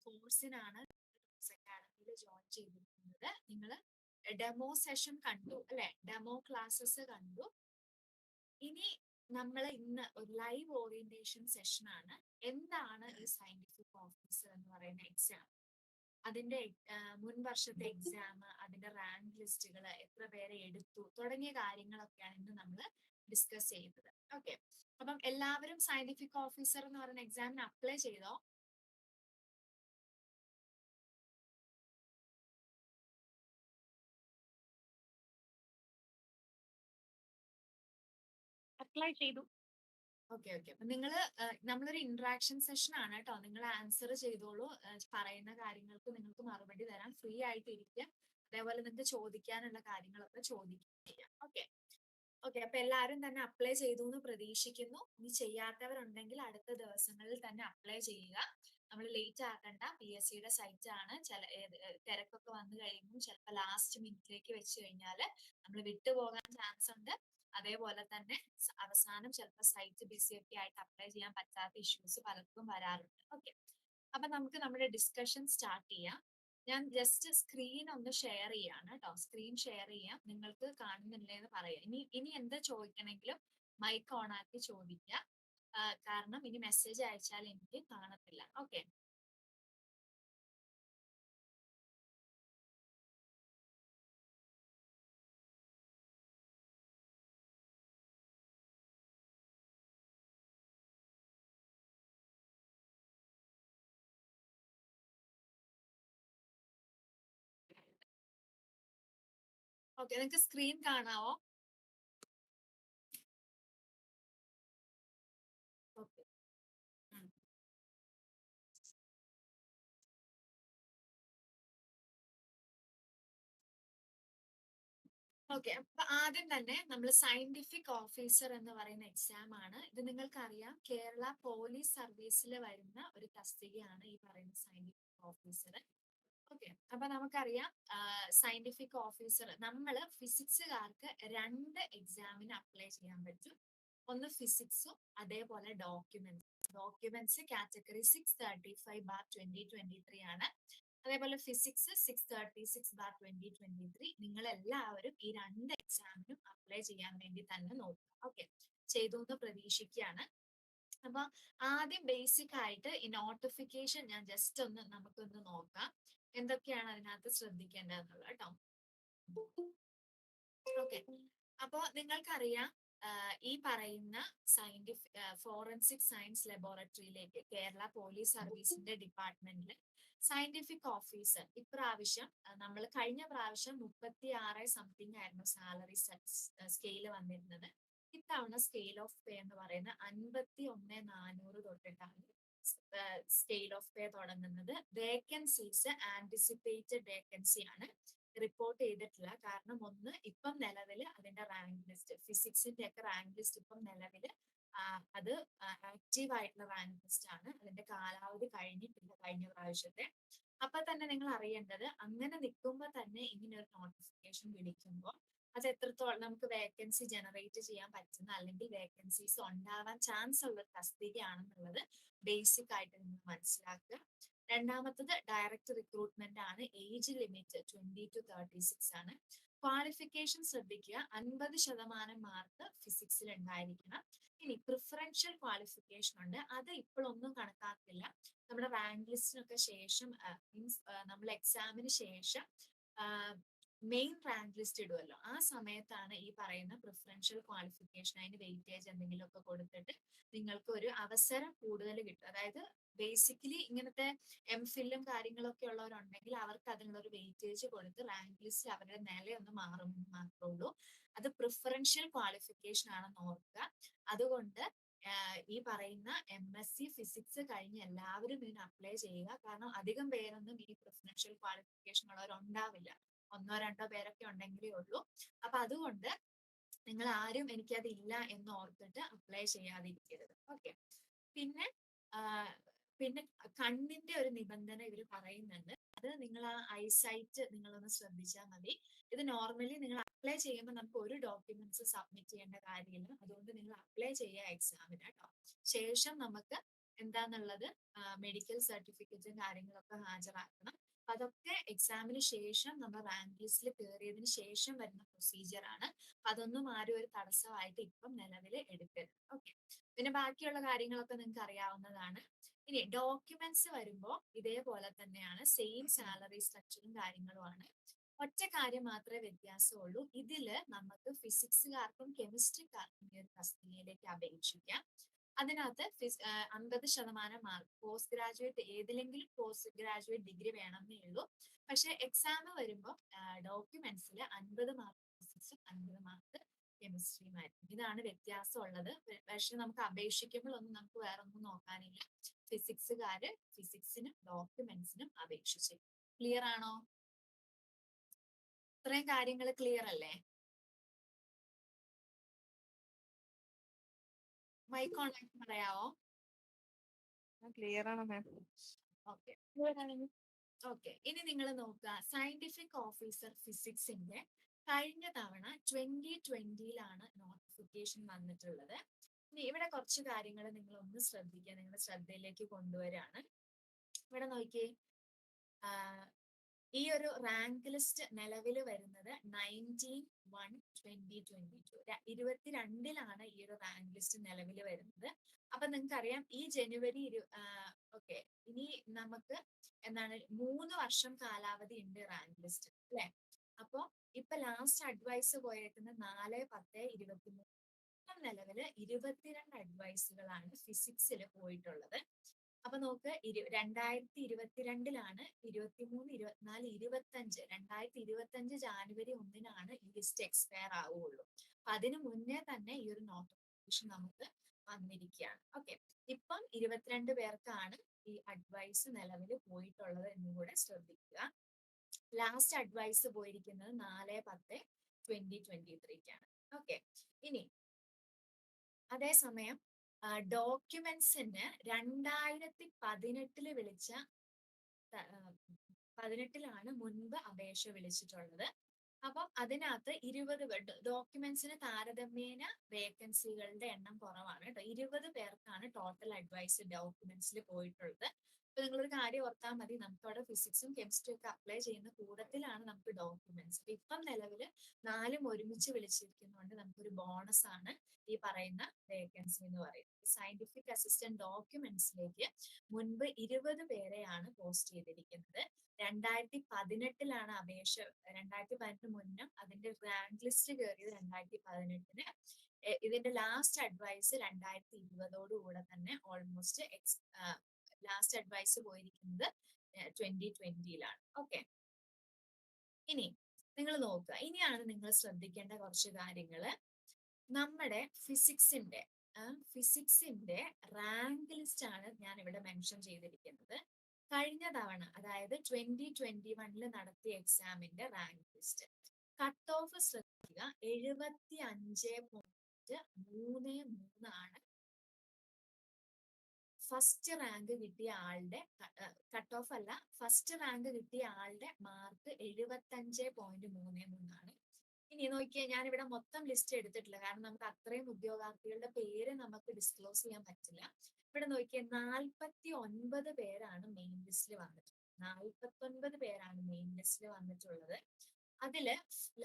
കോഴ്സിനാണ് അക്കാഡമിയിൽ join ചെയ്തിരിക്കുന്നത്. നിങ്ങൾ demo session കണ്ടു അല്ലെ? ഡെമോ ക്ലാസ്സസ് കണ്ടു. ഇനി നമ്മൾ ഇന്ന് ഒരു ലൈവ് ഓറിയന്റേഷൻ സെഷൻ ആണ്. എന്താണ് ഈ സയന്റിഫിക് ഓഫീസർ എന്ന് പറയുന്ന എക്സാം, അതിന്റെ മുൻ വർഷത്തെ എക്സാം, അതിന്റെ റാങ്ക് ലിസ്റ്റുകൾ, എത്ര പേരെ എടുത്തു തുടങ്ങിയ കാര്യങ്ങളൊക്കെയാണ് ഇന്ന് നമ്മൾ ഡിസ്കസ് ചെയ്യുന്നത്. ഓക്കെ, അപ്പം എല്ലാവരും സയന്റിഫിക് ഓഫീസർ എന്ന് പറയുന്ന എക്സാമിന് അപ്ലൈ ചെയ്തോ? അപ്ലൈ ചെയ്തു. ഓക്കെ ഓക്കെ, അപ്പൊ നിങ്ങൾ നമ്മളൊരു ഇന്ററാക്ഷൻ സെഷൻ ആണ് കേട്ടോ. നിങ്ങൾ ആൻസർ ചെയ്തോളൂ. പറയുന്ന കാര്യങ്ങൾക്ക് നിങ്ങൾക്ക് മറുപടി തരാൻ ഫ്രീ ആയിട്ട് ഇരിക്കുക. അതേപോലെ നിങ്ങൾക്ക് ചോദിക്കാനുള്ള കാര്യങ്ങളൊക്കെ ചോദിക്കുക. ഓക്കെ ഓക്കെ, അപ്പൊ എല്ലാവരും തന്നെ അപ്ലൈ ചെയ്തു എന്ന് പ്രതീക്ഷിക്കുന്നു. ഇനി ചെയ്യാത്തവരുണ്ടെങ്കിൽ അടുത്ത ദിവസങ്ങളിൽ തന്നെ അപ്ലൈ ചെയ്യുക. നമ്മൾ ലേറ്റ് ആക്കണ്ട. PSCയുടെ സൈറ്റ് ആണ്. തിരക്കൊക്കെ വന്നു കഴിയുമ്പോൾ ചിലപ്പോൾ ലാസ്റ്റ് മിനിറ്റിലേക്ക് വെച്ച് കഴിഞ്ഞാൽ നമ്മൾ വിട്ടുപോകാൻ ചാൻസ് ഉണ്ട്. അതേപോലെ തന്നെ അവസാനം ചിലപ്പോൾ സൈറ്റ് ബിസി ഒക്കെ ആയിട്ട് അപ്ലൈ ചെയ്യാൻ പറ്റാത്ത ഇഷ്യൂസ് പലർക്കും വരാറുണ്ട്. ഓക്കെ, അപ്പൊ നമുക്ക് നമ്മുടെ ഡിസ്കഷൻ സ്റ്റാർട്ട് ചെയ്യാം. ഞാൻ ജസ്റ്റ് സ്ക്രീൻ ഒന്ന് ഷെയർ ചെയ്യാണ് കേട്ടോ. സ്ക്രീൻ ഷെയർ ചെയ്യാം. നിങ്ങൾക്ക് കാണുന്നില്ലേ എന്ന് പറയാം. ഇനി എന്താ ചോദിക്കണമെങ്കിലും മൈക്ക് ഓൺ ആക്കി ചോദിക്കാം. കാരണം ഇനി മെസ്സേജ് അയച്ചാൽ എനിക്ക് കാണത്തില്ല. ഓക്കെ, ഓക്കെ, നിങ്ങൾക്ക് സ്ക്രീൻ കാണാവോ? ഓക്കെ, ഓക്കെ, അപ്പൊ ആദ്യം തന്നെ നമ്മൾ സയന്റിഫിക് ഓഫീസർ എന്ന് പറയുന്ന എക്സാം ആണ്. ഇത് നിങ്ങൾക്കറിയാം, കേരള പോലീസ് സർവീസിൽ വരുന്ന ഒരു തസ്തികയാണ് ഈ പറയുന്ന സയന്റിഫിക് ഓഫീസർ. ഓക്കെ, അപ്പൊ നമുക്കറിയാം സയന്റിഫിക് ഓഫീസർ നമ്മൾ ഫിസിക്സുകാർക്ക് 2 എക്സാമിന് അപ്ലൈ ചെയ്യാൻ പറ്റും. ഒന്ന് ഫിസിക്സും അതേപോലെ ഡോക്യുമെന്റ്സ് കാറ്റഗറി 635/2023 ആണ്. അതേപോലെ ഫിസിക്സ് 636/2023. നിങ്ങൾ എല്ലാവരും ഈ 2 എക്സാമിനും അപ്ലൈ ചെയ്യാൻ വേണ്ടി തന്നെ നോക്കുക. ഓക്കെ, ചെയ്തു എന്ന് പ്രതീക്ഷിക്കുകയാണ്. അപ്പൊ ആദ്യം ബേസിക് ആയിട്ട് ഈ നോട്ടിഫിക്കേഷൻ ഞാൻ ജസ്റ്റ് നമുക്കൊന്ന് നോക്കാം. എന്തൊക്കെയാണ് അതിനകത്ത് ശ്രദ്ധിക്കേണ്ടതെന്നുള്ളത് കേട്ടോ. ഓക്കെ, അപ്പോ നിങ്ങൾക്കറിയാം ഈ പറയുന്ന ഫോറൻസിക് സയൻസ് ലബോറട്ടറിയിലേക്ക് കേരള പോലീസ് സർവീസിന്റെ ഡിപ്പാർട്ട്മെന്റിൽ സയന്റിഫിക് ഓഫീസർ ഇപ്രാവശ്യം നമ്മൾ കഴിഞ്ഞ പ്രാവശ്യം 36 സംതിങ് ആയിരുന്നു സാലറി സ്കെയിൽ വന്നിരുന്നത്. ഇത്തവണ സ്കെയിൽ ഓഫ് പേ എന്ന് പറയുന്ന 51,400 തൊട്ടിട്ടാണ് സ്കെയിൽ ഓഫ് പേ തുടങ്ങുന്നത്. വേക്കൻസീസ് ആന്റിസിപ്പേറ്റഡ് വേക്കൻസി ആണ് റിപ്പോർട്ട് ചെയ്തിട്ടില്ല. കാരണം ഒന്ന്, ഇപ്പം നിലവിൽ അതിന്റെ റാങ്ക് ലിസ്റ്റ്, ഫിസിക്സിന്റെ ഒക്കെ റാങ്ക് ലിസ്റ്റ് ഇപ്പം നിലവിൽ അത് ആക്റ്റീവ് ആയിട്ടുള്ള റാങ്ക് ലിസ്റ്റ് ആണ്. അതിന്റെ കാലാവധി കഴിഞ്ഞിട്ടില്ല കഴിഞ്ഞ പ്രാവശ്യത്തെ. അപ്പൊ തന്നെ നിങ്ങൾ അറിയേണ്ടത്, അങ്ങനെ നിൽക്കുമ്പോൾ തന്നെ ഇങ്ങനെ ഒരു നോട്ടിഫിക്കേഷൻ വിളിക്കുമ്പോൾ അത് എത്രത്തോളം നമുക്ക് വേക്കൻസി ജനറേറ്റ് ചെയ്യാൻ പറ്റുന്ന, അല്ലെങ്കിൽ വേക്കൻസീസ് ഉണ്ടാവാൻ ചാൻസ് ഉള്ള തസ്തികയാണെന്നുള്ളത് ബേസിക് ആയിട്ട് നിങ്ങൾ മനസ്സിലാക്കുക. രണ്ടാമത്തത് ഡയറക്റ്റ് റിക്രൂട്ട്മെന്റ് ആണ്. ഏജ് ലിമിറ്റ് 20 to 36 ആണ്. ക്വാളിഫിക്കേഷൻ ശ്രദ്ധിക്കുക, 50% മാർക്ക് ഫിസിക്സിൽ ഉണ്ടായിരിക്കണം. ഇനി പ്രിഫറൻഷ്യൽ ക്വാളിഫിക്കേഷൻ ഉണ്ട്. അത് ഇപ്പോഴൊന്നും കണക്കാക്കില്ല. നമ്മുടെ റാങ്ക് ലിസ്റ്റിനൊക്കെ ശേഷം മീൻസ് നമ്മൾ എക്സാമിന് ശേഷം മെയിൻ റാങ്ക് ലിസ്റ്റ് ഇടുമല്ലോ, ആ സമയത്താണ് ഈ പറയുന്ന പ്രിഫറൻഷ്യൽ ക്വാളിഫിക്കേഷൻ, അതിന് വെയിറ്റേജ് എന്തെങ്കിലുമൊക്കെ കൊടുത്തിട്ട് നിങ്ങൾക്ക് ഒരു അവസരം കൂടുതൽ കിട്ടും. അതായത് ബേസിക്കലി ഇങ്ങനത്തെ MPhilഉം കാര്യങ്ങളൊക്കെ ഉള്ളവരുണ്ടെങ്കിൽ അവർക്ക് അതിനുള്ളൊരു വെയിറ്റേജ് കൊടുത്ത് റാങ്ക് ലിസ്റ്റ് അവരുടെ നിലയൊന്ന് മാറുമെന്ന് മാത്രമേ ഉള്ളൂ. അത് പ്രിഫറൻഷ്യൽ ക്വാളിഫിക്കേഷൻ ആണെന്ന് ഓർക്കുക. അതുകൊണ്ട് ഈ പറയുന്ന MSc ഫിസിക്സ് കഴിഞ്ഞ് എല്ലാവരും ഇതിന് അപ്ലൈ ചെയ്യുക. കാരണം അധികം പേരൊന്നും ഈ പ്രിഫറൻഷ്യൽ ക്വാളിഫിക്കേഷൻ ഉള്ളവരുണ്ടാവില്ല. 1-2 പേരൊക്കെ ഉണ്ടെങ്കിലേ ഉള്ളൂ. അപ്പൊ അതുകൊണ്ട് നിങ്ങൾ ആരും എനിക്കത് ഇല്ല എന്ന് ഓർത്തിട്ട് അപ്ലൈ ചെയ്യാതിരിക്കരുത്. ഓക്കെ, പിന്നെ പിന്നെ കണ്ണിന്റെ ഒരു നിബന്ധന ഇവർ പറയുന്നുണ്ട്. അത് നിങ്ങൾ ആ ഐസൈറ്റ് നിങ്ങളൊന്ന് ശ്രദ്ധിച്ചാൽ മതി. ഇത് നോർമലി നിങ്ങൾ അപ്ലൈ ചെയ്യുമ്പോൾ നമുക്ക് ഒരു ഡോക്യുമെന്റ്സ് സബ്മിറ്റ് ചെയ്യേണ്ട കാര്യമില്ല. അതുകൊണ്ട് നിങ്ങൾ അപ്ലൈ ചെയ്യുക എക്സാമിന് കേട്ടോ. ശേഷം നമുക്ക് എന്താന്നുള്ളത് മെഡിക്കൽ സർട്ടിഫിക്കറ്റും കാര്യങ്ങളൊക്കെ ഹാജരാക്കണം. അപ്പൊ അതൊക്കെ എക്സാമിന് ശേഷം നമ്മൾ റാങ്ക് ലിസ്റ്റിൽ കയറിയതിന് ശേഷം വരുന്ന പ്രൊസീജിയർ ആണ്. അപ്പൊ അതൊന്നും ആരും ഒരു തടസ്സമായിട്ട് ഇപ്പം നിലവിൽ എടുക്കരുത്. ഓക്കെ. പിന്നെ ബാക്കിയുള്ള കാര്യങ്ങളൊക്കെ നിങ്ങൾക്ക് അറിയാവുന്നതാണ്. ഇനി ഡോക്യുമെന്റ്സ് വരുമ്പോൾ ഇതേപോലെ തന്നെയാണ്, സെയിം സാലറി സ്ട്രക്ചറും കാര്യങ്ങളുമാണ്. ഒറ്റ കാര്യം മാത്രമേ വ്യത്യാസമുള്ളൂ. ഇതില് നമുക്ക് ഫിസിക്സുകാർക്കും കെമിസ്ട്രിക്കാർക്കും ഈ ഒരു തസ്തികയിലേക്ക് അപേക്ഷിക്കാം. അതിനകത്ത് 50% മാർക്ക്, പോസ്റ്റ് ഗ്രാജുവേറ്റ് ഏതിലെങ്കിലും പോസ്റ്റ് ഗ്രാജുവേറ്റ് ഡിഗ്രി വേണമെന്നേ ഉള്ളൂ. പക്ഷെ എക്സാം വരുമ്പോൾ ഡോക്യുമെന്റ്സിൽ 50 മാർക്ക് ഫിസിക്സും 50 മാർക്ക് കെമിസ്ട്രിയുമായിരിക്കും. ഇതാണ് വ്യത്യാസം ഉള്ളത്. പക്ഷെ നമുക്ക് അപേക്ഷിക്കുമ്പോൾ ഒന്നും നമുക്ക് വേറെ ഒന്നും നോക്കാനില്ല. ഫിസിക്സുകാര് ഫിസിക്സിനും ഡോക്യുമെന്റ്സിനും അപേക്ഷിച്ച്. ക്ലിയർ ആണോ? ഇത്രയും കാര്യങ്ങൾ ക്ലിയർ അല്ലേ? മൈക്ക് ഓൺ ആക്കി പറയാവോ? ക്ലിയർ ആണ് മാം. ഓക്കെ. ഓക്കെ. ഇനി നിങ്ങൾ നോക്കുക, സയന്റിഫിക് ഓഫീസർ ഫിസിക്സിന്റെ കഴിഞ്ഞ തവണ 2020 നോട്ടിഫിക്കേഷൻ വന്നിട്ടുള്ളത്. ഇനി ഇവിടെ കുറച്ച് കാര്യങ്ങൾ നിങ്ങൾ ഒന്ന് ശ്രദ്ധിക്കുക, നിങ്ങളുടെ ശ്രദ്ധയിലേക്ക് കൊണ്ടുവരാണ്. ഇവിടെ നോക്കിയേ, ഈ ഒരു റാങ്ക് ലിസ്റ്റ് നിലവിൽ വരുന്നത് 19/1/2022, 22 ഈ ഒരു റാങ്ക് ലിസ്റ്റ് നിലവിൽ വരുന്നത്. അപ്പൊ നിങ്ങൾക്കറിയാം ഈ ജനുവരി ഓക്കെ, ഇനി നമുക്ക് എന്താണ് 3 വർഷം കാലാവധി ഉണ്ട് റാങ്ക് ലിസ്റ്റ് അല്ലെ? അപ്പൊ ഇപ്പൊ ലാസ്റ്റ് അഡ്വൈസ് പോയേക്കുന്നത് 4/10/23. നിലവില് 22 അഡ്വൈസുകളാണ് ഫിസിക്സിൽ പോയിട്ടുള്ളത്. അപ്പൊ നോക്ക്, 2022 23, 24, 25, 2025 ജാനുവരി 1 ഈ ലിസ്റ്റ് എക്സ്പയർ ആവുകയുള്ളൂ. അപ്പൊ അതിനു മുന്നേ തന്നെ ഈ ഒരു നോട്ടിഫിക്കേഷൻ നമുക്ക് വന്നിരിക്കുകയാണ്. ഓക്കെ. ഇപ്പം 22 പേർക്കാണ് ഈ അഡ്വൈസ് നിലവിൽ പോയിട്ടുള്ളത് എന്നും കൂടെ ശ്രദ്ധിക്കുക. ലാസ്റ്റ് അഡ്വൈസ് പോയിരിക്കുന്നത് 4/10/2023. ഓക്കെ. ഇനി അതേസമയം ഡോക്യുമെന്റ്സിന് 2018 വിളിച്ച 18 മുൻപ് അപേക്ഷ വിളിച്ചിട്ടുള്ളത്. അപ്പം അതിനകത്ത് 20 ഡോക്യുമെന്റ്സിന് താരതമ്യേന വേക്കൻസികളുടെ എണ്ണം കുറവാണ് കേട്ടോ. 20 പേർക്കാണ് ടോട്ടൽ അഡ്വൈസ് ഡോക്യുമെന്റ്സിൽ പോയിട്ടുള്ളത്. അപ്പൊ നിങ്ങളൊരു കാര്യം ഓർത്താൽ മതി, നമുക്ക് അവിടെ ഫിസിക്സും കെമിസ്ട്രിയും ഒക്കെ അപ്ലൈ ചെയ്യുന്ന കൂട്ടത്തിലാണ് നമുക്ക് ഡോക്യുമെന്റ്സ്. ഇപ്പം നിലവിൽ 4 ഒരുമിച്ച് വിളിച്ചിരിക്കുന്നതുകൊണ്ട് നമുക്കൊരു ബോണസ് ആണ് ഈ പറയുന്ന വേക്കൻസി എന്ന് പറയുന്നത്. സയന്റിഫിക് അസിസ്റ്റന്റ് ഡോക്യുമെന്റ്സിലേക്ക് മുൻപ് 20 പേരെയാണ് പോസ്റ്റ് ചെയ്തിരിക്കുന്നത്. 2018 അപേക്ഷ. 2018 മുന്നേ അതിന്റെ റാങ്ക് ലിസ്റ്റ് കയറിയത് 2018. ഇതിന്റെ ലാസ്റ്റ് അഡ്വൈസ് 2020 തന്നെ ഓൾമോസ്റ്റ് ലാസ്റ്റ് അഡ്വൈസ് പോയിരിക്കുന്നത് 2020. ഓക്കെ. ഇനി നിങ്ങൾ നോക്കുക, ഇനിയാണ് നിങ്ങൾ ശ്രദ്ധിക്കേണ്ട കുറച്ച് കാര്യങ്ങള്. നമ്മുടെ ഫിസിക്സിന്റെ റാങ്ക് ലിസ്റ്റ് ആണ് ഞാൻ ഇവിടെ മെൻഷൻ ചെയ്തിരിക്കുന്നത്. കഴിഞ്ഞ തവണ, അതായത് 2021 നടത്തിയ എക്സാമിന്റെ റാങ്ക് ലിസ്റ്റ്. കട്ട് ഓഫ് ശ്രദ്ധിക്കുക, 75.33 ഫസ്റ്റ് റാങ്ക് കിട്ടിയ ആളുടെ കട്ട് ഓഫ് അല്ല, ഫസ്റ്റ് റാങ്ക് കിട്ടിയ ആളുടെ മാർക്ക് 75.33. ഇനി നോക്കിയാൽ ഞാൻ ഇവിടെ മൊത്തം ലിസ്റ്റ് എടുത്തിട്ടില്ല, കാരണം നമുക്ക് അത്രയും ഉദ്യോഗാർത്ഥികളുടെ പേര് നമുക്ക് ഡിസ്ക്ലോസ് ചെയ്യാൻ പറ്റില്ല. ഇവിടെ നോക്കിയാൽ 49 പേരാണ് മെയിൻ ലിസ്റ്റിൽ വന്നിട്ടുള്ളത്. 49 പേരാണ് മെയിൻ ലിസ്റ്റിൽ വന്നിട്ടുള്ളത്. അതില്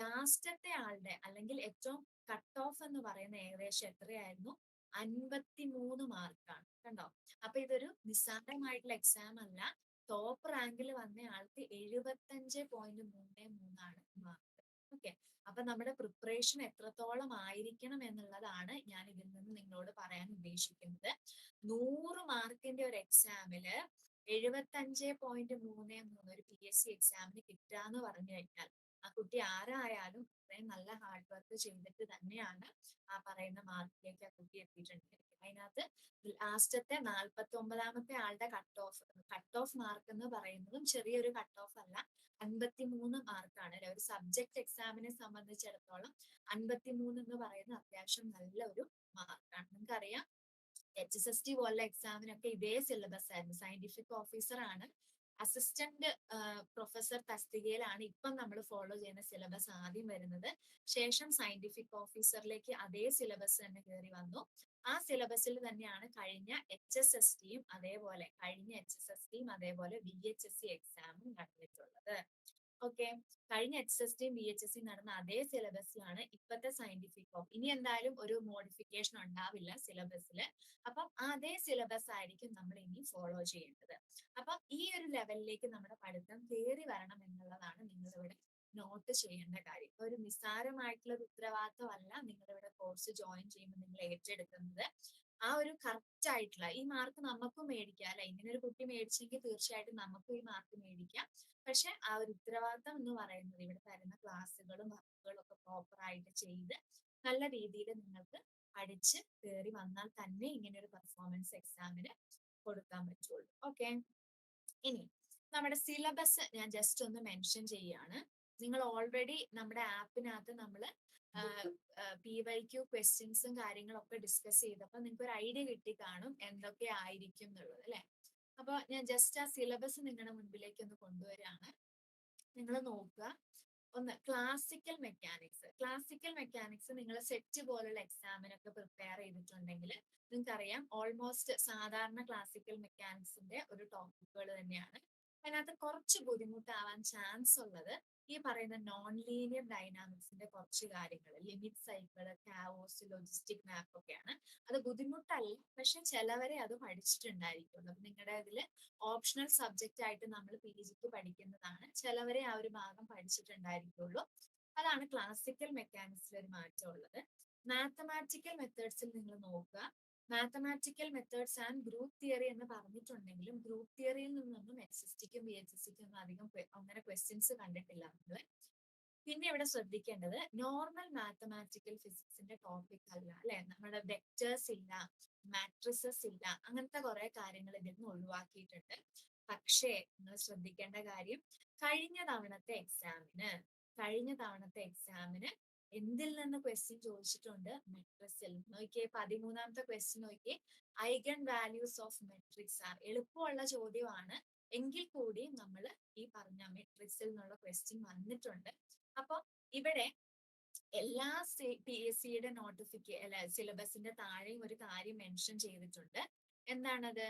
ലാസ്റ്റത്തെ ആളുടെ അല്ലെങ്കിൽ ഏറ്റവും കട്ട് ഓഫ് എന്ന് പറയുന്ന ഏകദേശം എത്രയായിരുന്നു? 53 മാർക്കാണ്. കണ്ടോ? അപ്പൊ ഇതൊരു നിസ്സാരമായിട്ടുള്ള എക്സാം അല്ല. ടോപ്പ് റാങ്കിൽ വന്ന ആൾക്ക് 75.33 മാർക്ക്. ഓക്കെ. അപ്പൊ നമ്മുടെ പ്രിപ്പറേഷൻ എത്രത്തോളം ആയിരിക്കണം എന്നുള്ളതാണ് ഞാൻ ഇതിൽ നിന്ന് നിങ്ങളോട് പറയാൻ ഉദ്ദേശിക്കുന്നത്. 100 മാർക്കിന്റെ ഒരു എക്സാമില് 75.33 ഒരു PSC എക്സാമിന് കിട്ടുക എന്ന് പറഞ്ഞു കഴിഞ്ഞാൽ ആ കുട്ടി ആരായാലും അത്രയും നല്ല ഹാർഡ് വർക്ക് ചെയ്തിട്ട് തന്നെയാണ് ആ പറയുന്ന മാർക്കിലേക്ക് ആ കുട്ടി എത്തിയിട്ടുണ്ടെങ്കിൽ. അതിനകത്ത് ലാസ്റ്റത്തെ 49 ആളുടെ കട്ട് ഓഫ് മാർക്ക് എന്ന് പറയുന്നതും ചെറിയൊരു കട്ട് ഓഫ് അല്ല. 53 മാർക്കാണ്. ഒരു സബ്ജക്ട് എക്സാമിനെ സംബന്ധിച്ചിടത്തോളം 53 എന്ന് പറയുന്നത് അത്യാവശ്യം നല്ല ഒരു മാർക്കാണ്. നിങ്ങൾക്കറിയാം, HSST പോലുള്ള എക്സാമിനൊക്കെ ഇതേ സിലബസ് ആയിരുന്നു. സയന്റിഫിക് ഓഫീസർ ആണ് അസിസ്റ്റന്റ് പ്രൊഫസർ തസ്തികയിലാണ് ഇപ്പം നമ്മൾ ഫോളോ ചെയ്യുന്ന സിലബസ് ആദ്യം വരുന്നത്. ശേഷം സയന്റിഫിക് ഓഫീസറിലേക്ക് അതേ സിലബസ് തന്നെ കയറി വന്നു. ആ സിലബസിൽ തന്നെയാണ് കഴിഞ്ഞ HSSTയും അതേപോലെ VHSC എക്സാമും നടന്നിട്ടുള്ളത്. ഓക്കെ, കഴിഞ്ഞ HSSTയും VHSCയും നടന്ന അതേ സിലബസിലാണ് ഇപ്പോഴത്തെ സയന്റിഫിക് ഇനി എന്തായാലും ഒരു മോഡിഫിക്കേഷൻ ഉണ്ടാവില്ല സിലബസിൽ. അപ്പം അതേ സിലബസ് ആയിരിക്കും നമ്മൾ ഇനി ഫോളോ ചെയ്യേണ്ടത്. അപ്പൊ ഈ ഒരു ലെവലിലേക്ക് നമ്മുടെ പഠിത്തം കയറി വരണം എന്നുള്ളതാണ് നിങ്ങളിവിടെ നോട്ട് ചെയ്യേണ്ട കാര്യം. ഒരു നിസ്സാരമായിട്ടുള്ള ഒരു ഉത്തരവാദിത്തമല്ല നിങ്ങളിവിടെ കോഴ്സ് ജോയിൻ ചെയ്യുമ്പോൾ നിങ്ങൾ ഏറ്റെടുക്കുന്നത്. ആ ഒരു കറക്റ്റ് ആയിട്ടുള്ള ഈ മാർക്ക് നമുക്കും മേടിക്കാം അല്ലെ, ഇങ്ങനെ ഒരു കുട്ടി മേടിച്ചെങ്കിൽ തീർച്ചയായിട്ടും നമുക്കും ഈ മാർക്ക് മേടിക്കാം. പക്ഷെ ആ ഒരു ഉത്തരവാദിത്തം എന്ന് പറയുന്നത് ഇവിടെ തരുന്ന ക്ലാസ്സുകളും വർക്കുകളും ഒക്കെ പ്രോപ്പർ ആയിട്ട് ചെയ്ത് നല്ല രീതിയിൽ നിങ്ങൾക്ക് പഠിച്ച് കയറി വന്നാൽ തന്നെ ഇങ്ങനെ ഒരു പെർഫോമൻസ് എക്സാമിന് കൊടുക്കാൻ പറ്റുള്ളൂ. ഓക്കെ, ഇനി നമ്മുടെ സിലബസ് ഞാൻ ജസ്റ്റ് ഒന്ന് മെൻഷൻ ചെയ്യാണ്. നിങ്ങൾ ഓൾറെഡി നമ്മുടെ ആപ്പിനകത്ത് നമ്മൾ PYQ ക്വസ്റ്റ്യൻസും കാര്യങ്ങളൊക്കെ ഡിസ്കസ് ചെയ്തപ്പോൾ നിങ്ങൾക്ക് ഒരു ഐഡിയ കിട്ടി കാണും എന്തൊക്കെ ആയിരിക്കും എന്നുള്ളത് അല്ലെ. അപ്പൊ ഞാൻ ജസ്റ്റ് ആ സിലബസ് നിങ്ങളുടെ മുൻപിലേക്ക് ഒന്ന് കൊണ്ടുവരികയാണ്. നിങ്ങൾ നോക്കുക. ഒന്ന് ക്ലാസിക്കൽ മെക്കാനിക്സ് നിങ്ങൾ സെറ്റ് പോലുള്ള എക്സാമിനൊക്കെ പ്രിപ്പയർ ചെയ്തിട്ടുണ്ടെങ്കിൽ നിങ്ങൾക്കറിയാം ഓൾമോസ്റ്റ് സാധാരണ ക്ലാസിക്കൽ മെക്കാനിക്സിന്റെ ഒരു ടോപ്പിക്കുകൾ തന്നെയാണ്. അതിനകത്ത് കുറച്ച് ബുദ്ധിമുട്ടാവാൻ ചാൻസ് ഉള്ളത് ഈ പറയുന്ന നോൺ ലീനിയർ ഡൈനാമിക്സിന്റെ കുറച്ച് കാര്യങ്ങൾ, ലിമിറ്റ് സൈക്കിൾ, കാവോസ്, ലോജിസ്റ്റിക് മാപ്പ് ഒക്കെയാണ്. അത് ബുദ്ധിമുട്ടല്ല, പക്ഷെ ചിലവരെ അത് പഠിച്ചിട്ടുണ്ടായിരിക്കുള്ളൂ. നിങ്ങളുടെ ഇതിൽ ഓപ്ഷണൽ സബ്ജക്റ്റ് ആയിട്ട് നമ്മൾ PGക്ക് പഠിക്കുന്നതാണ്. ചിലവരെ ആ ഒരു ഭാഗം പഠിച്ചിട്ടുണ്ടായിരിക്കുള്ളൂ. അതാണ് ക്ലാസിക്കൽ മെക്കാനിക്സിൽ ഒരു മാറ്റം ഉള്ളത്. മാത്തമാറ്റിക്കൽ മെത്തേഡ്സിൽ നിങ്ങൾ നോക്കുക. Mathematical methods and group theory എന്ന് പറഞ്ഞിട്ടുണ്ടെങ്കിലും ഗ്രൂപ്പ് തിയറിയിൽ നിന്നൊന്നും HSTക്കും VHSCക്കും ഒന്നും അധികം അങ്ങനെ ക്വസ്റ്റ്യൻസ് കണ്ടിട്ടില്ല നമ്മൾ. പിന്നെ ഇവിടെ ശ്രദ്ധിക്കേണ്ടത് നോർമൽ മാത്തമാറ്റിക്കൽ ഫിസിക്സിന്റെ ടോപ്പിക് അല്ല അല്ലെ. നമ്മുടെ വെക്ടേഴ്സ് ഇല്ല, മാട്രിസസ് ഇല്ല, അങ്ങനത്തെ കുറെ കാര്യങ്ങൾ ഇതിൽ നിന്ന് ഒഴിവാക്കിയിട്ടുണ്ട്. പക്ഷേ നിങ്ങൾ ശ്രദ്ധിക്കേണ്ട കാര്യം കഴിഞ്ഞ തവണത്തെ എക്സാമിന് എന്തിൽ നിന്ന് ക്വസ്റ്റ്യൻ ചോദിച്ചിട്ടുണ്ട്? മെട്രിക്സിൽ. നോക്കിയേ 13ാമത്തെ ക്വസ്റ്റ്യൻ നോക്കിയേ, eigen values of matrix are. എളുപ്പമുള്ള ചോദ്യമാണ്, എങ്കിൽ കൂടി നമ്മൾ ഈ പറഞ്ഞ മെട്രിക്സിൽ നിന്നുള്ള ക്വസ്റ്റ്യൻ വന്നിട്ടുണ്ട്. അപ്പൊ ഇവിടെ എല്ലാ PSCയുടെ സിലബസിന്റെ താഴെയും ഒരു കാര്യം മെൻഷൻ ചെയ്തിട്ടുണ്ട്. എന്താണത്?